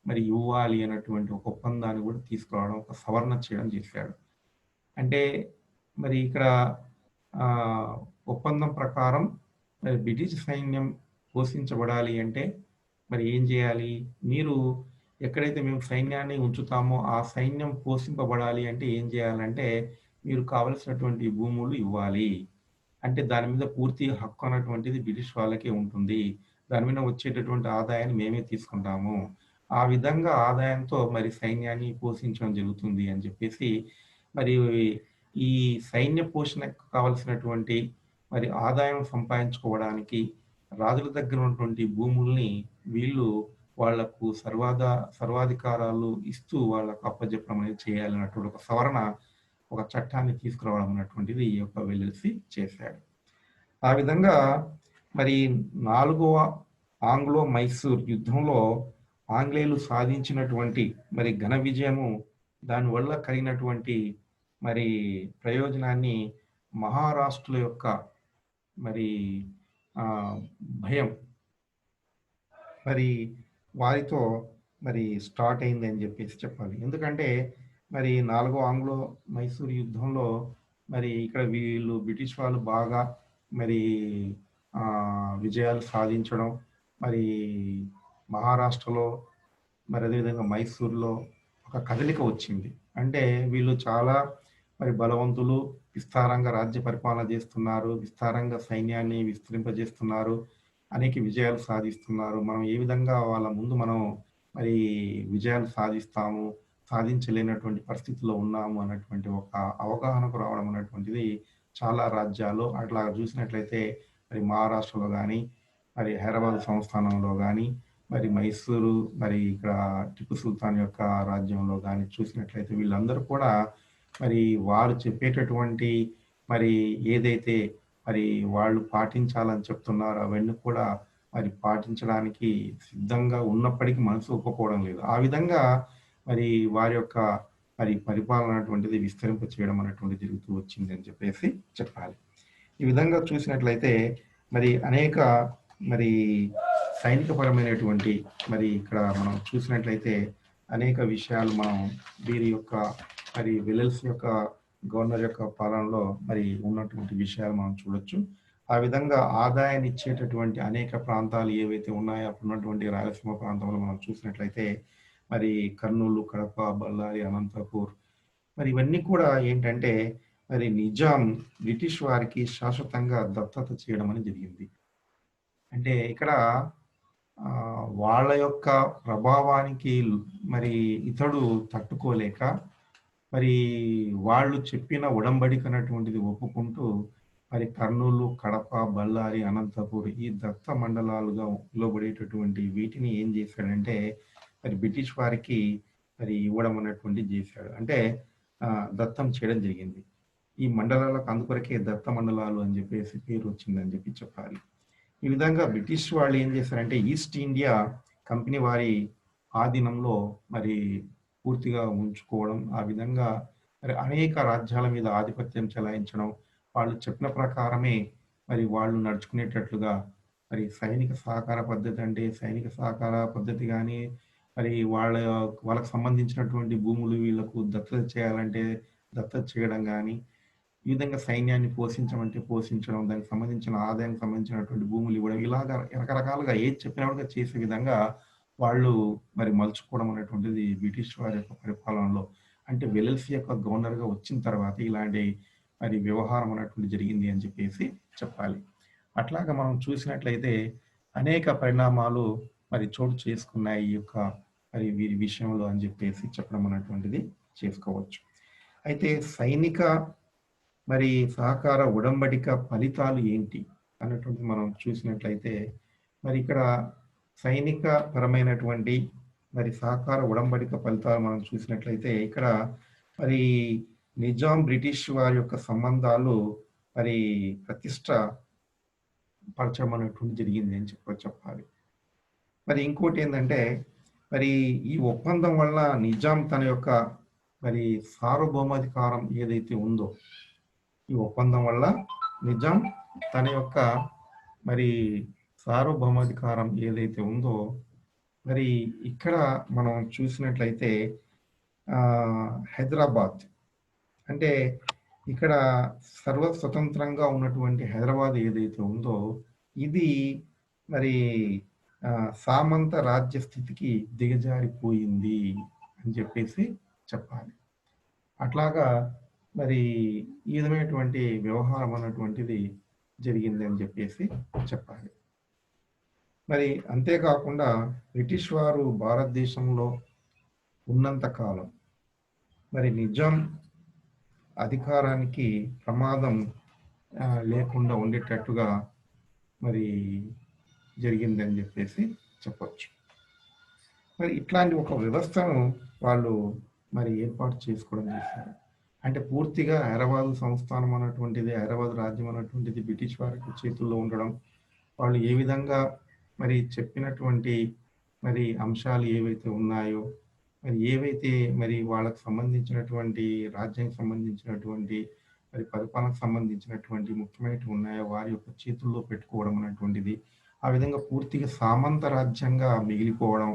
మరి ఇవ్వాలి అన్నటువంటి ఒక ఒప్పందాన్ని కూడా తీసుకురావడం, ఒక సవరణ చేయడం చేశాడు. అంటే మరి ఇక్కడ ఒప్పందం ప్రకారం మరి బ్రిటిష్ సైన్యం పోషించబడాలి అంటే మరి ఏం చేయాలి, మీరు ఎక్కడైతే మేము సైన్యాన్ని ఉంచుతామో ఆ సైన్యం పోషింపబడాలి అంటే ఏం చేయాలంటే మీరు కావలసినటువంటి భూములు ఇవ్వాలి. అంటే దాని మీద పూర్తి హక్కు అన్నటువంటిది బ్రిటిష్ వాళ్ళకే ఉంటుంది. దాని మీద వచ్చేటటువంటి ఆదాయాన్ని మేమే తీసుకుంటాము. ఆ విధంగా ఆదాయంతో మరి సైన్యాన్ని పోషించడం జరుగుతుంది అని చెప్పేసి మరి ఈ సైన్య పోషణకు కావలసినటువంటి మరి ఆదాయం సంపాదించుకోవడానికి రాజుల దగ్గర ఉన్నటువంటి భూముల్ని వీళ్ళు వాళ్లకు సర్వాధికారాలు ఇస్తూ వాళ్ళకు అప్పజెప్పడం అనేది చేయాలన్నటువంటి ఒక సవరణ, ఒక చట్టాన్ని తీసుకురావడం అన్నటువంటిది ఈ యొక్క వెల్లిల్సీ చేశాడు. ఆ విధంగా మరి 4వ ఆంగ్లో మైసూర్ యుద్ధంలో ఆంగ్లేయులు సాధించినటువంటి మరి ఘన విజయము, దానివల్ల కలిగినటువంటి మరి ప్రయోజనాన్ని మహారాష్ట్రుల యొక్క మరి భయం మరి వారితో మరి స్టార్ట్ అయింది అని చెప్పేసి చెప్పాలి. ఎందుకంటే మరి 4వ ఆంగ్లో మైసూర్ యుద్ధంలో మరి ఇక్కడ వీళ్ళు బ్రిటిష్ వాళ్ళు బాగా మరి విజయాలు సాధించడం, మరి మహారాష్ట్రలో మరి అదేవిధంగా మైసూర్లో ఒక కదలిక వచ్చింది. అంటే వీళ్ళు చాలా మరి బలవంతులు, విస్తారంగా రాజ్య పరిపాలన చేస్తున్నారు, విస్తారంగా సైన్యాన్ని విస్తరింపజేస్తున్నారు, అనేక విజయాలు సాధిస్తున్నారు. మనం ఏ విధంగా వాళ్ళ ముందు మనం మరి విజయాలు సాధించలేనటువంటి పరిస్థితిలో ఉన్నాము అన్నటువంటి ఒక అవగాహనకు రావడం అన్నటువంటిది చాలా రాజ్యాలు అట్లా చూసినట్లయితే మరి మహారాష్ట్రలో కానీ, మరి హైదరాబాద్ సంస్థానంలో కానీ, మరి మైసూరు, మరి ఇక్కడ టిప్పు సుల్తాన్ యొక్క రాజ్యంలో కానీ చూసినట్లయితే వీళ్ళందరూ కూడా మరి వారు చెప్పేటటువంటి మరి ఏదైతే మరి వాళ్ళు పాటించాలని చెప్తున్నారో అవన్నీ కూడా మరి పాటించడానికి సిద్ధంగా ఉన్నప్పటికీ మనసు ఒప్పుకోవడం లేదు. ఆ విధంగా మరి వారి యొక్క మరి పరిపాలన అటువంటిది విస్తరింప చేయడం అనేటువంటి జరుగుతూ వచ్చింది అని చెప్పేసి చెప్పాలి. ఈ విధంగా చూసినట్లయితే మరి అనేక మరి సైనికపరమైనటువంటి మరి ఇక్కడ మనం చూసినట్లయితే అనేక విషయాలు మనం వీరి యొక్క మరి విలిల్స్ యొక్క గవర్నర్ యొక్క పాలనలో మరి ఉన్నటువంటి విషయాలు మనం చూడొచ్చు. ఆ విధంగా ఆదాయాన్ని ఇచ్చేటటువంటి అనేక ప్రాంతాలు ఏవైతే ఉన్నాయో అప్పుడున్నటువంటి రాయలసీమ ప్రాంతంలో మనం చూసినట్లయితే మరి కర్నూలు, కడప, బళ్ళారి, అనంతపూర్ మరి ఇవన్నీ కూడా ఏంటంటే మరి నిజాం బ్రిటిష్ వారికి శాశ్వతంగా దత్తత చేయడం అని జరిగింది. అంటే ఇక్కడ వాళ్ళ యొక్క ప్రభావానికి మరి ఇతడు తట్టుకోలేక మరి వాళ్ళు చెప్పిన ఉడంబడిక అనేటువంటిది ఒప్పుకుంటూ మరి కర్నూలు, కడప, బళ్ళారి, అనంతపూర్ ఈ దత్త మండలాలుగా పిలువబడేటటువంటి వీటిని ఏం చేశాడంటే మరి బ్రిటిష్ వారికి మరి ఇవ్వడం అనేటువంటిది చేశాడు. అంటే దత్తం చేయడం జరిగింది. ఈ మండలాలకు అందుకొరకే దత్త మండలాలు అని చెప్పేసి పేరు వచ్చిందని చెప్పి చెప్పాలి. ఈ విధంగా బ్రిటిష్ వాళ్ళు ఏం చేశారంటే ఈస్ట్ ఇండియా కంపెనీ వారి ఆధీనంలో మరి పూర్తిగా ఉంచుకోవడం, ఆ విధంగా మరి అనేక రాజ్యాల మీద ఆధిపత్యం చెలాయించడం, వాళ్ళు చెప్పిన ప్రకారమే మరి వాళ్ళు నడుచుకునేటట్లుగా మరి సైనిక సహకార పద్ధతి అంటే సైనిక సహకార పద్ధతి కానీ, మరి వాళ్ళకు సంబంధించినటువంటి భూములు వీళ్ళకు దత్తత చేయాలంటే దత్తత చేయడం కానీ, ఈ విధంగా సైన్యాన్ని పోషించమంటే పోషించడం, దానికి సంబంధించిన ఆదాయానికి సంబంధించినటువంటి భూములు ఇవ్వడం, ఇలాగ రకరకాలుగా ఏది చెప్పినా కూడా చేసే విధంగా వాళ్ళు మరి మలుచుకోవడం అనేటువంటిది బ్రిటిష్ వారి యొక్క పరిపాలనలో అంటే వెల్సీ యొక్క గవర్నర్‌గా వచ్చిన తర్వాత ఇలాంటి మరి వ్యవహారం అనేటువంటిది జరిగింది అని చెప్పేసి చెప్పాలి. అట్లాగా మనం చూసినట్లయితే అనేక పరిణామాలు మరి చోటు చేసుకున్నాయి ఈ యొక్క మరి వీరి విషయంలో అని చెప్పేసి చెప్పడం అనేటువంటిది చేసుకోవచ్చు. అయితే సైనిక మరి సహకార ఉడంబడిక ఫలితాలు ఏంటి అన్నటువంటిది మనం చూసినట్లయితే మరి ఇక్కడ సైనిక పరమైనటువంటి మరి సహకార ఉడంబడిక ఫలితాలు మనం చూసినట్లయితే ఇక్కడ మరి నిజాం బ్రిటిష్ వారి యొక్క సంబంధాలు మరి ప్రతిష్ట పరచడం అనేటువంటి జరిగింది అని చెప్పాలి. మరి ఇంకోటి ఏంటంటే మరి ఈ ఒప్పందం వల్ల నిజాం తన యొక్క మరి సార్వభౌమాధికారం ఏదైతే ఉందో ఈ ఒప్పందం వల్ల నిజాం తన యొక్క మరి సార్వభౌమాధికారం ఏదైతే ఉందో మరి ఇక్కడ మనం చూసినట్లయితే హైదరాబాద్ అంటే ఇక్కడ సర్వస్వతంత్రంగా ఉన్నటువంటి హైదరాబాద్ ఏదైతే ఉందో ఇది మరి సామంత రాజ్య స్థితికి దిగజారిపోయింది అని చెప్పేసి చెప్పాలి. అట్లాగా మరి ఈ విధమైనటువంటి వ్యవహారం అన్నటువంటిది జరిగింది అని చెప్పేసి చెప్పాలి. మరి అంతేకాకుండా బ్రిటిష్ వారు భారతదేశంలో ఉన్నంత కాలం మరి నిజాం అధికారానికి ప్రమాదం లేకుండా ఉండేటట్టుగా మరి జరిగిందని చెప్పేసి చెప్పొచ్చు. మరి ఇట్లాంటి ఒక వ్యవస్థను వాళ్ళు మరి ఏర్పాటు చేసుకోవడం చేశారు. అంటే పూర్తిగా హైదరాబాద్ సంస్థానం అన్నటువంటిది హైదరాబాద్ రాజ్యం అన్నటువంటిది బ్రిటిష్ వారికి చేతుల్లో ఉండడం వాళ్ళు ఏ విధంగా మరి చెప్పినటువంటి మరి అంశాలు ఏవైతే ఉన్నాయో మరి ఏవైతే మరి వాళ్ళకు సంబంధించినటువంటి రాజ్యానికి సంబంధించినటువంటి మరి పరిపాలనకు సంబంధించినటువంటి ముఖ్యమైనవి ఉన్నాయో వారి యొక్క చేతుల్లో పెట్టుకోవడం అనేటువంటిది ఆ విధంగా పూర్తిగా సామంత రాజ్యంగా మిగిలిపోవడం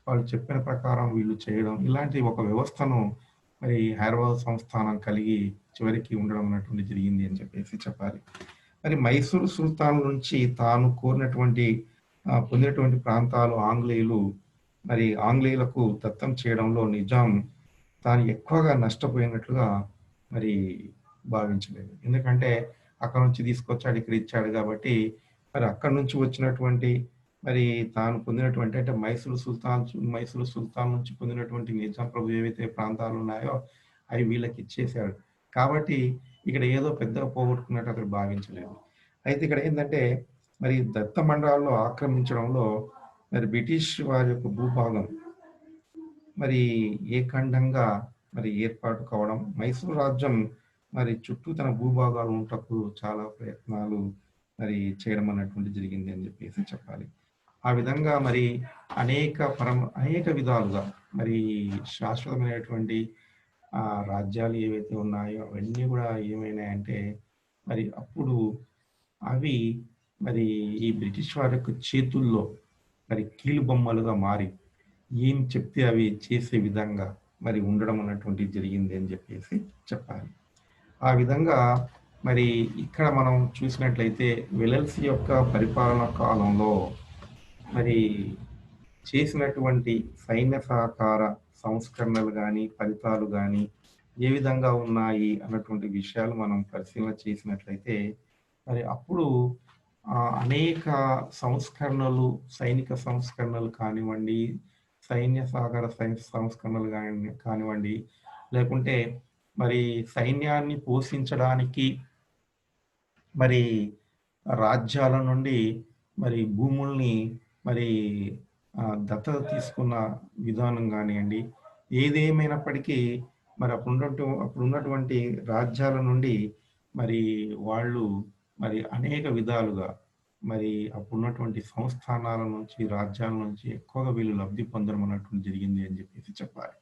వాళ్ళు చెప్పిన ప్రకారం వీళ్ళు చేయడం ఇలాంటి ఒక వ్యవస్థను మరి హైదరాబాద్ సంస్థానం కలిగి చివరికి ఉండడం అన్నటువంటి జరిగింది అని చెప్పేసి చెప్పాలి. మరి మైసూరు సుల్తాన్ నుంచి తాను కోరినటువంటి పొందినటువంటి ప్రాంతాలు ఆంగ్లేయులకు దత్తం చేయడంలో నిజాం తాను ఎక్కువగా నష్టపోయినట్లుగా మరి భావించలేదు. ఎందుకంటే అక్కడ నుంచి తీసుకొచ్చాడు ఇక్కడ ఇచ్చాడు కాబట్టి మరి అక్కడి నుంచి వచ్చినటువంటి మరి తాను పొందినటువంటి అంటే మైసూరు సుల్తాన్ నుంచి పొందినటువంటి నిజాం ప్రభు ఏవైతే ప్రాంతాలు ఉన్నాయో అవి వీళ్ళకి ఇచ్చేసాడు కాబట్టి ఇక్కడ ఏదో పెద్దగా పోగొట్టుకున్నట్టు అతడు భావించలేదు. అయితే ఇక్కడ ఏంటంటే మరి దత్త మండలాల్లో ఆక్రమించడంలో మరి బ్రిటిష్ వారి యొక్క భూభాగం మరి ఏఖండంగా మరి ఏర్పాటు కావడం మైసూరు రాజ్యం మరి చుట్టూ తన భూభాగాలు ఉంటకు చాలా ప్రయత్నాలు మరి చేయడం అన్నటువంటి జరిగింది అని చెప్పేసి చెప్పాలి. ఆ విధంగా మరి అనేక విధాలుగా మరి శాశ్వతమైనటువంటి రాజ్యాలు ఏవైతే ఉన్నాయో అవన్నీ కూడా ఏమైనాయంటే మరి అప్పుడు అవి మరి ఈ బ్రిటిష్ వారి యొక్క చేతుల్లో మరి కీలుబొమ్మలుగా మారి ఏం చెప్తే అవి చేసే విధంగా మరి ఉండడం అన్నటువంటిది జరిగింది అని చెప్పేసి చెప్పాలి. ఆ విధంగా మరి ఇక్కడ మనం చూసినట్లయితే వెల్సీ యొక్క పరిపాలన కాలంలో మరి చేసినటువంటి సైన్య సహకార సంస్కరణలు కానీ ఫలితాలు కానీ ఏ విధంగా ఉన్నాయి అన్నటువంటి విషయాలు మనం పరిశీలన చేసినట్లయితే మరి అప్పుడు అనేక సైనిక సంస్కరణలు కానివ్వండి సైన్య సహకార సంస్కరణలు కానివ్వండి లేకుంటే మరి సైన్యాన్ని పోషించడానికి మరి రాజ్యాల నుండి మరి భూముల్ని మరి దత్తత తీసుకున్న విధానం కానివ్వండి ఏదేమైనప్పటికీ మరి అప్పుడున్నటువంటి రాజ్యాల నుండి మరి వాళ్ళు మరి అనేక విధాలుగా మరి అప్పుడున్నటువంటి సంస్థానాల నుంచి రాజ్యాల నుంచి ఎక్కువగా వీళ్ళు లబ్ధి పొందడం అన్నటువంటి జరిగింది అని చెప్పేసి చెప్పాలి.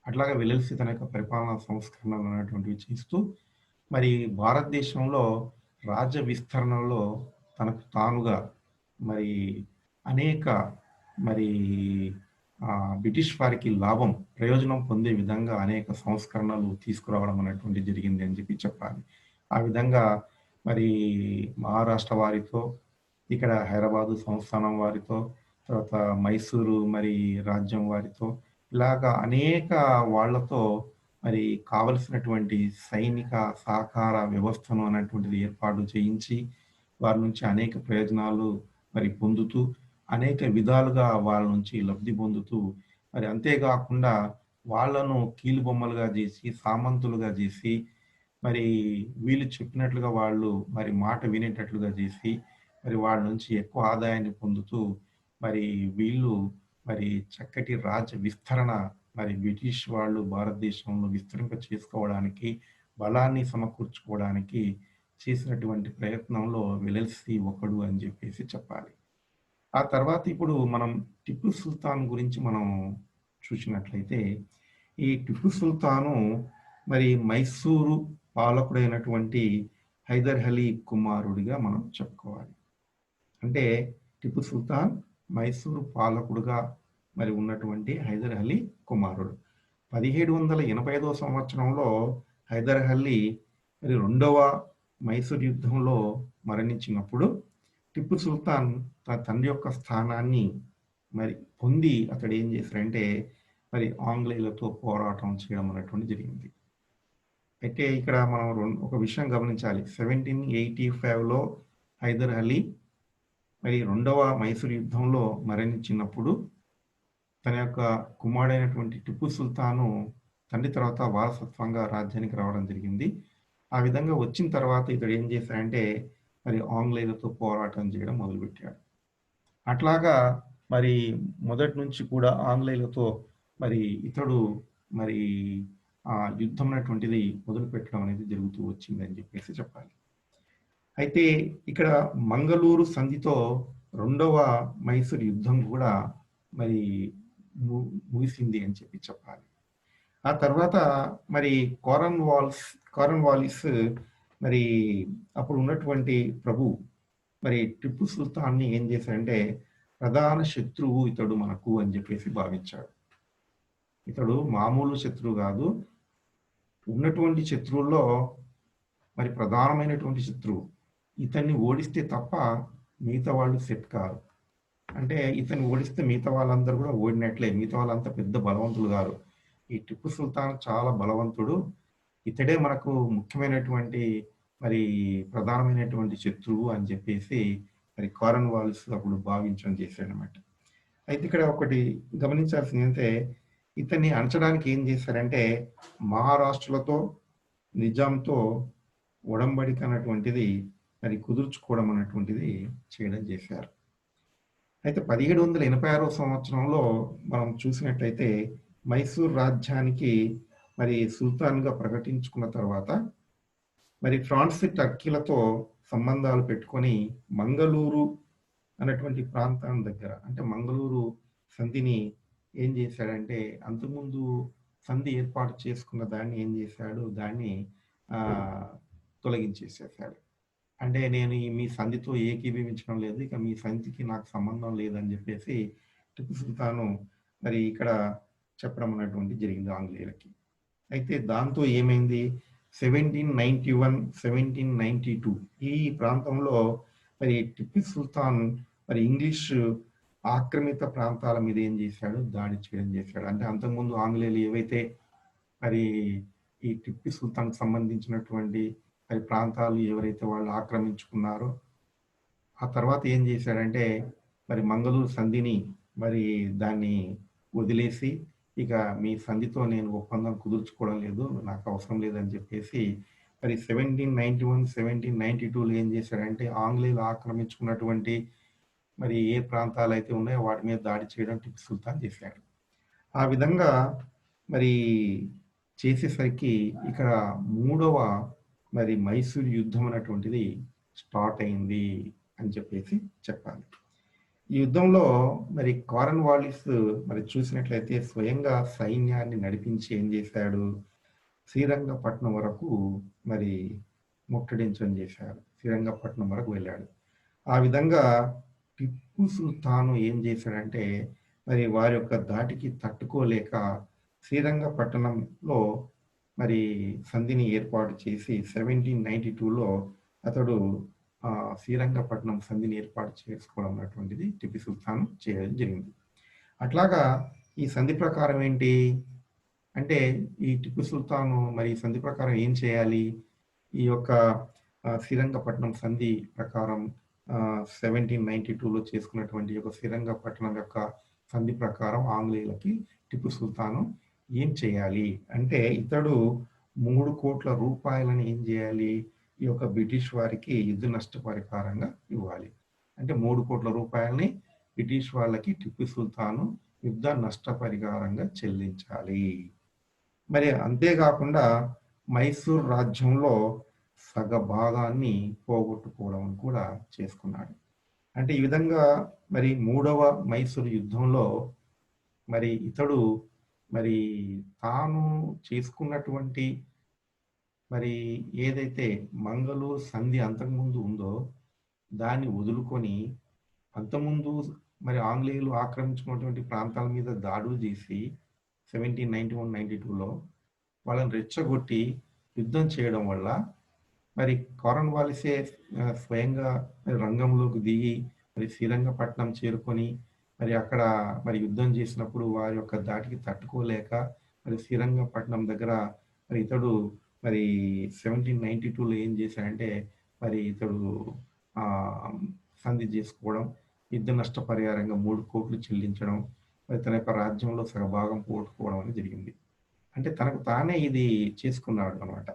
అట్లాగే వెల్సీ తన యొక్క పరిపాలనా సంస్కరణలు అనేటువంటివి చేస్తూ మరి భారతదేశంలో రాజ్య విస్తరణలో తనకు తానుగా మరి అనేక మరి బ్రిటిష్ వారికి లాభం, ప్రయోజనం పొందే విధంగా అనేక సంస్కరణలు తీసుకురావడం అనేటువంటిది జరిగింది అని చెప్పి చెప్పాలి. ఆ విధంగా మరి మహారాష్ట్ర వారితో, ఇక్కడ హైదరాబాదు సంస్థానం వారితో, తర్వాత మైసూరు మరి రాజ్యం వారితో, ఇలాగా అనేక వాళ్ళతో మరి కావలసినటువంటి సైనిక సహకార వ్యవస్థను అనేటువంటిది ఏర్పాటు చేయించి, వారి నుంచి అనేక ప్రయోజనాలు మరి పొందుతూ, అనేక విధాలుగా వాళ్ళ నుంచి లబ్ధి పొందుతూ, మరి అంతేగాకుండా వాళ్ళను కీలుబొమ్మలుగా చేసి, సామంతులుగా చేసి, మరి వీళ్ళు చెప్పినట్లుగా వాళ్ళు మరి మాట వినేటట్లుగా చేసి, మరి వాళ్ళ నుంచి ఎక్కువ ఆదాయాన్ని పొందుతూ, మరి వీళ్ళు మరి చక్కటి రాజ్య విస్తరణ మరి బ్రిటిష్ వాళ్ళు భారతదేశంలో విస్తరింప చేసుకోవడానికి, బలాన్ని సమకూర్చుకోవడానికి చేసినటువంటి ప్రయత్నంలో వెలెల్సీ ఒకడు అని చెప్పేసి చెప్పాలి. ఆ తర్వాత ఇప్పుడు మనం టిప్పు సుల్తాన్ గురించి మనం చూసినట్లయితే, ఈ టిప్పు సుల్తాను మరి మైసూరు పాలకుడైనటువంటి హైదర్ అలీ కుమారుడిగా మనం చెప్పుకోవాలి. అంటే టిప్పు సుల్తాన్ మైసూరు పాలకుడుగా మరి ఉన్నటువంటి హైదర్ అలీ కుమారుడు. 1785 సంవత్సరంలో హైదర్ అలీ మరి రెండవ మైసూరు యుద్ధంలో మరణించినప్పుడు టిప్పు సుల్తాన్ తన తండ్రి యొక్క స్థానాన్ని మరి పొంది అతడు ఏం చేశారంటే మరి ఆంగ్లేయులతో పోరాటం చేయడం అనేటువంటి జరిగింది. అయితే ఇక్కడ మనం ఒక విషయం గమనించాలి. 1785లో హైదర్ అలీ మరి రెండవ మైసూరు యుద్ధంలో మరణించినప్పుడు తన యొక్క కుమారుడైనటువంటి టిప్పు సుల్తాను తండ్రి తర్వాత వారసత్వంగా రాజ్యానికి రావడం జరిగింది. ఆ విధంగా వచ్చిన తర్వాత ఇతడు ఏం చేశాడంటే మరి ఆంగ్లేయులతో పోరాటం చేయడం మొదలుపెట్టాడు. అట్లాగా మరి మొదటి నుంచి కూడా ఆంగ్లేయులతో మరి ఇతడు మరి యుద్ధం అనేటువంటిది మొదలుపెట్టడం అనేది జరుగుతూ వచ్చిందని చెప్పేసి చెప్పాలి. అయితే ఇక్కడ మంగళూరు సంధితో రెండవ మైసూరు యుద్ధం కూడా మరి ముగిసింది అని చెప్పి చెప్పాలి. ఆ తర్వాత మరి కారన్వాలిస్ మరి అప్పుడు ఉన్నటువంటి ప్రభు మరి టిప్పు సుల్తాన్ని ఏం చేశాడంటే ప్రధాన శత్రువు ఇతడు మనకు అని చెప్పేసి భావించాడు. ఇతడు మామూలు శత్రువు కాదు, ఉన్నటువంటి శత్రువుల్లో మరి ప్రధానమైనటువంటి శత్రువు. ఇతన్ని ఓడిస్తే తప్ప మిగతా వాళ్ళు సెట్ కారు. అంటే ఇతన్ని ఓడిస్తే మిగతా వాళ్ళందరూ కూడా ఓడినట్లే, మిగతా వాళ్ళంతా పెద్ద బలవంతులు కాదు. ఈ టిప్పు సుల్తాన్ చాలా బలవంతుడు, ఇతడే మనకు ముఖ్యమైనటువంటి మరి ప్రధానమైనటువంటి శత్రువు అని చెప్పేసి మరి కారన్వాలిస్ అప్పుడు భావించడం చేశాడనమాట. అయితే ఇక్కడ ఒకటి గమనించాల్సింది ఏంటంటే ఇతన్ని అణచడానికి ఏం చేశారంటే మహారాష్ట్రలతో నిజాంతో ఒడంబడిక అన్నటువంటిది మరి కుదుర్చుకోవడం అన్నటువంటిది చేయడం చేశారు. అయితే 1786 సంవత్సరంలో మనం చూసినట్లయితే మైసూర్ రాజ్యానికి మరి సుల్తాన్గా ప్రకటించుకున్న తర్వాత మరి ఫ్రాన్స్ టర్కీలతో సంబంధాలు పెట్టుకొని మంగళూరు అన్నటువంటి ప్రాంతం దగ్గర అంటే మంగళూరు సంధిని ఏం చేశాడంటే అంతకుముందు సంధి ఏర్పాటు చేసుకున్న దాన్ని ఏం చేశాడు, దాన్ని తొలగించేసేసాడు. అంటే నేను మీ సంధితో ఏకీభవించడం లేదు, ఇక మీ సంధికి నాకు సంబంధం లేదని చెప్పేసి టిప్పు సుల్తాను మరి ఇక్కడ చెప్పడం అన్నటువంటి జరిగింది ఆంగ్లేయులకి. అయితే దాంతో ఏమైంది 1791, 1792 ఈ ప్రాంతంలో మరి టిప్పు సుల్తాన్ మరి ఇంగ్లీష్ ఆక్రమిత ప్రాంతాల మీద ఏం చేశాడు, దాడి చేయడం చేశాడు. అంటే అంతకుముందు ఆంగ్లేయులు ఏవైతే మరి ఈ టిప్పు సుల్తాన్కి సంబంధించినటువంటి మరి ప్రాంతాలు ఎవరైతే వాళ్ళు ఆక్రమించుకున్నారో ఆ తర్వాత ఏం చేశాడంటే మరి మంగళూరు సంధిని మరి దాన్ని వదిలేసి ఇక మీ సంధితో నేను ఒప్పందం కుదుర్చుకోవడం లేదు, నాకు అవసరం లేదని చెప్పేసి మరి 1791, 1792లో ఏం చేశాడంటే ఆంగ్లేయులు ఆక్రమించుకున్నటువంటి మరి ఏ ప్రాంతాలు అయితే ఉన్నాయో వాటి మీద దాడి చేయడం టిప్పు సుల్తాన్ చేశాడు. ఆ విధంగా మరి చేసేసరికి ఇక్కడ మూడవ మరి మైసూరు యుద్ధం అనేటువంటిది స్టార్ట్ అయింది అని చెప్పేసి చెప్పాలి. ఈ యుద్ధంలో మరి కారన్వాలిస్ మరి చూసినట్లయితే స్వయంగా సైన్యాన్ని నడిపించి ఏం చేశాడు, శ్రీరంగపట్నం వరకు మరి ముట్టడించడం చేశాడు, శ్రీరంగపట్నం వరకు వెళ్ళాడు. ఆ విధంగా టిప్పు సుల్తాను ఏం చేశాడంటే మరి వారి యొక్క ధాటికి తట్టుకోలేక శ్రీరంగపట్టణంలో మరి సంధిని ఏర్పాటు చేసి 1792లో అతడు శ్రీరంగపట్నం సంధిని ఏర్పాటు చేసుకోవడం అన్నటువంటిది టిపు సుల్తాన్ చేయడం జరిగింది. అట్లాగా ఈ సంధి ప్రకారం ఏంటి అంటే ఈ టిపు సుల్తాను మరి ఈ సంధి ప్రకారం ఏం చేయాలి? ఈ యొక్క శ్రీరంగపట్నం సంధి ప్రకారం 1792లో చేసుకున్నటువంటి ఒక శ్రీరంగపట్నం యొక్క సంధి ప్రకారం ఆంగ్లేయులకి టిపు సుల్తాను ఏం చేయాలి అంటే ఇతడు 3,00,00,000 రూపాయలని ఏం చేయాలి? ఈ యొక్క బ్రిటిష్ వారికి యుద్ధ నష్టపరిహారంగా ఇవ్వాలి. అంటే 3,00,00,000 రూపాయలని బ్రిటిష్ వాళ్ళకి టిపు సుల్తాను యుద్ధ నష్టపరిహారంగా చెల్లించాలి. మరి అంతేకాకుండా మైసూర్ రాజ్యంలో సగ భాగాన్ని పోగొట్టుకోవడం కూడా చేసుకున్నాడు. అంటే ఈ విధంగా మరి 3వ మైసూర్ యుద్ధంలో మరి ఇతడు మరి తాను చేసుకున్నటువంటి మరి ఏదైతే మంగళూరు సంధి అంతకుముందు ఉందో దాన్ని వదులుకొని అంతకుముందు మరి ఆంగ్లేయులు ఆక్రమించుకున్నటువంటి ప్రాంతాల మీద దాడులు చేసి 1791-92లో వాళ్ళని రెచ్చగొట్టి యుద్ధం చేయడం వల్ల మరి కార్న్వాలిసే స్వయంగా రంగంలోకి దిగి మరి శ్రీరంగపట్నం చేరుకొని మరి అక్కడ మరి యుద్ధం చేసినప్పుడు వారి యొక్క దాటికి తట్టుకోలేక మరి శ్రీరంగపట్నం దగ్గర మరి ఇతడు మరి 1792లో ఏం చేశాడంటే మరి ఇతడు సంధి చేసుకోవడం, యుద్ధ నష్టపరిహారంగా 3,00,00,000 చెల్లించడం, మరి తన యొక్క రాజ్యంలో సగభాగం పోగొట్టుకోవడం అనేది జరిగింది. అంటే తనకు తానే ఇది చేసుకున్నాడు అనమాట.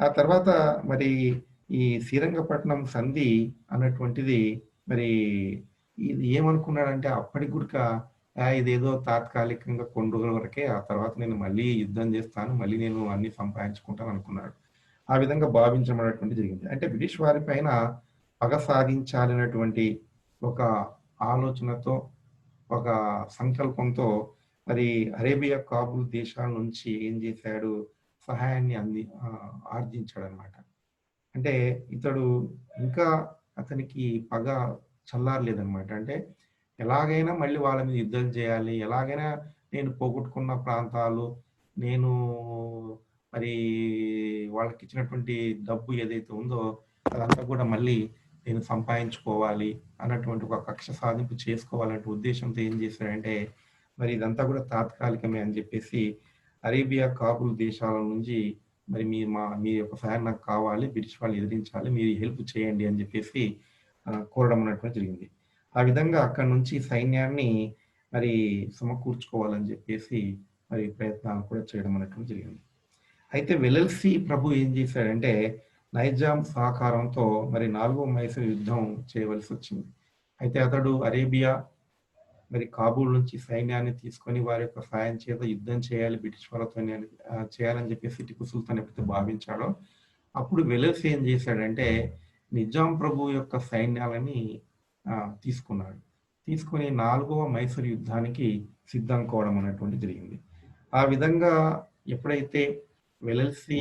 ఆ తర్వాత మరి ఈ శ్రీరంగపట్నం సంధి అన్నటువంటిది మరి ఇది ఏమనుకున్నాడంటే అప్పటికి కూడా ఇదేదో తాత్కాలికంగా కొన్ని రోజుల వరకే, ఆ తర్వాత నేను మళ్ళీ యుద్ధం చేస్తాను, మళ్ళీ నేను అన్ని సంపాదించుకుంటాను అనుకున్నాడు. ఆ విధంగా భావించబడేటువంటి జరిగింది. అంటే బ్రిటిష్ వారి పైన పగ సాధించాలనేటువంటి ఒక ఆలోచనతో, ఒక సంకల్పంతో మరి అరేబియా, కాబూల్ దేశాల నుంచి ఏం చేశాడు? సహాయాన్ని ఆర్జించాడనమాట. అంటే ఇతడు ఇంకా అతనికి పగ చల్లారలేదనమాట. అంటే ఎలాగైనా మళ్ళీ వాళ్ళ మీద యుద్ధం చేయాలి, ఎలాగైనా నేను పోగొట్టుకున్న ప్రాంతాలు, నేను మరి వాళ్ళకి ఇచ్చినటువంటి డబ్బు ఏదైతే ఉందో అదంతా కూడా మళ్ళీ నేను సంపాదించుకోవాలి అన్నటువంటి ఒక కక్ష సాధింపు చేసుకోవాలంటే ఉద్దేశంతో ఏం చేశాడంటే మరి ఇదంతా కూడా తాత్కాలికమే అని చెప్పేసి అరేబియా, కాబూల్ దేశాల నుంచి మరి మీ యొక్క సహాయం నాకు కావాలి, బ్రిటిష్ వాళ్ళు ఎదిరించాలి, మీరు హెల్ప్ చేయండి అని చెప్పేసి కోరడం అన్నటువంటి జరిగింది. ఆ విధంగా అక్కడి నుంచి సైన్యాన్ని మరి సమకూర్చుకోవాలని చెప్పేసి మరి ప్రయత్నాలు కూడా చేయడం అన్నటువంటి జరిగింది. అయితే వెల్లెల్సీ ప్రభు ఏం చేశాడంటే నైజాం సహకారంతో మరి 4వ మైసూర్ యుద్ధం చేయవలసి వచ్చింది. అయితే అతడు అరేబియా మరి కాబూల్ నుంచి సైన్యాన్ని తీసుకొని వారి యొక్క సాయం చేత యుద్ధం చేయాలి, బ్రిటిష్ వాళ్ళతో చేయాలని చెప్పేసి టిపు సుల్తాన్ ఎప్పుడైతే భావించాడో అప్పుడు వెల్లెల్సీ ఏం చేశాడంటే నిజాం ప్రభు యొక్క సైన్యాలని తీసుకున్నాడు. తీసుకొని 4వ మైసూర్ యుద్ధానికి సిద్ధం కావడం అనేటువంటి జరిగింది. ఆ విధంగా ఎప్పుడైతే వెల్లెల్సీ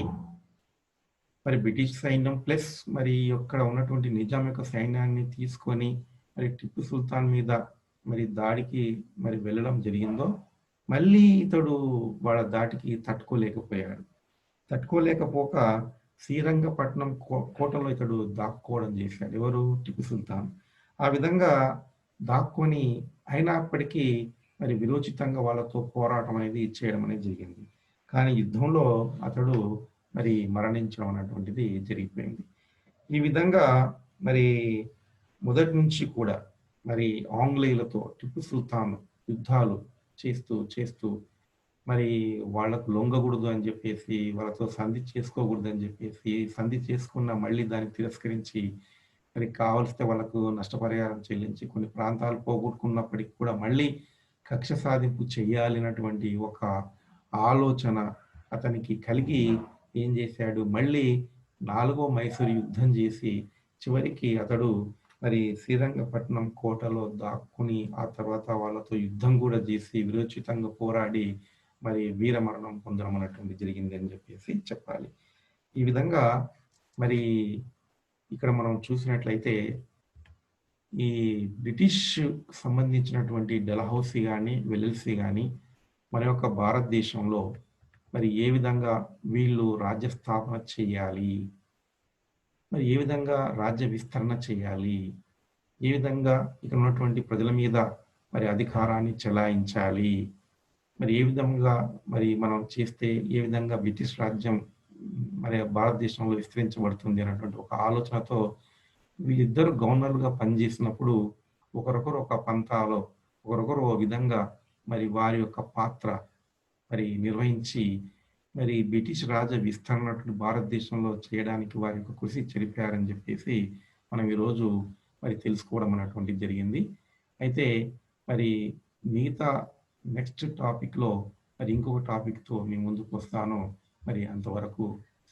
మరి బ్రిటిష్ సైన్యం ప్లస్ మరి ఇక్కడ ఉన్నటువంటి నిజాం యొక్క సైన్యాన్ని తీసుకొని మరి టిప్పు సుల్తాన్ మీద మరి దాడికి మరి వెళ్ళడం జరిగిందో మళ్ళీ ఇతడు వాళ్ళ దాటికి తట్టుకోలేకపోయాడు. తట్టుకోలేకపోక శ్రీరంగపట్నం కోటలో ఇతడు దాక్కోవడం చేశాడు. ఎవరు? టిప్పు సుల్తాన్. ఆ విధంగా దాక్కొని అయినప్పటికీ మరి విరోచితంగా వాళ్ళతో పోరాటం అనేది చేయడం అనేది జరిగింది. కానీ యుద్ధంలో అతడు మరి మరణించడం అన్నటువంటిది జరిగిపోయింది. ఈ విధంగా మరి మొదటి నుంచి కూడా మరి ఆంగ్లేయులతో టిప్పు సుల్తాన్ యుద్ధాలు చేస్తూ మరి వాళ్ళకు లొంగకూడదు అని చెప్పేసి, వాళ్ళతో సంధి చేసుకోకూడదు అని చెప్పేసి, సంధి చేసుకున్న మళ్ళీ దాన్ని తిరస్కరించి మరి కావలిస్తే వాళ్ళకు నష్టపరిహారం చెల్లించి కొన్ని ప్రాంతాలు పోగొట్టుకున్నప్పటికీ కూడా మళ్ళీ కక్ష సాధింపు చేయాలన్నటువంటి ఒక ఆలోచన అతనికి కలిగి ఏం చేశాడు? మళ్ళీ 4వ మైసూర్ యుద్ధం చేసి చివరికి అతడు మరి శ్రీరంగపట్నం కోటలో దాక్కుని ఆ తర్వాత వాళ్ళతో యుద్ధం కూడా చేసి విరోచితంగా పోరాడి మరి వీరమరణం పొందడం అనేటువంటి జరిగింది అని చెప్పేసి చెప్పాలి. ఈ విధంగా మరి ఇక్కడ మనం చూసినట్లయితే ఈ బ్రిటిష్ సంబంధించినటువంటి డెల్హౌసీ గాని, వెల్లెల్సీ గాని మన యొక్క భారతదేశంలో మరి ఏ విధంగా వీళ్ళు రాజ్య స్థాపన చేయాలి? మరి ఏ విధంగా రాజ్య విస్తరణ చేయాలి? ఏ విధంగా ఇక్కడ ఉన్నటువంటి ప్రజల మీద మరి అధికారాన్ని చెలాయించాలి? మరి ఏ విధంగా మరి మనం చేస్తే ఏ విధంగా బ్రిటిష్ రాజ్యం మరి భారతదేశంలో విస్తరించబడుతుంది అన్నటువంటి ఒక ఆలోచనతో వీళ్ళిద్దరు గవర్నర్‌లుగా పనిచేసినప్పుడు ఒకరొకరు ఒక పంథాలో, ఒకరొకరు ఓ విధంగా మరి వారి యొక్క పాత్ర మరి నిర్వహించి మరి బ్రిటిష్ రాజ విస్తరణను భారతదేశంలో చేయడానికి వారి యొక్క కృషి జరిపారని చెప్పేసి మనం ఈరోజు మరి తెలుసుకోవడం అనేటువంటిది జరిగింది. అయితే మరి మిగతా నెక్స్ట్ టాపిక్‌లో మరి ఇంకొక టాపిక్‌తో మీ ముందుకు వస్తాను. మరి అంతవరకు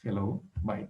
సెలవు. బాయ్.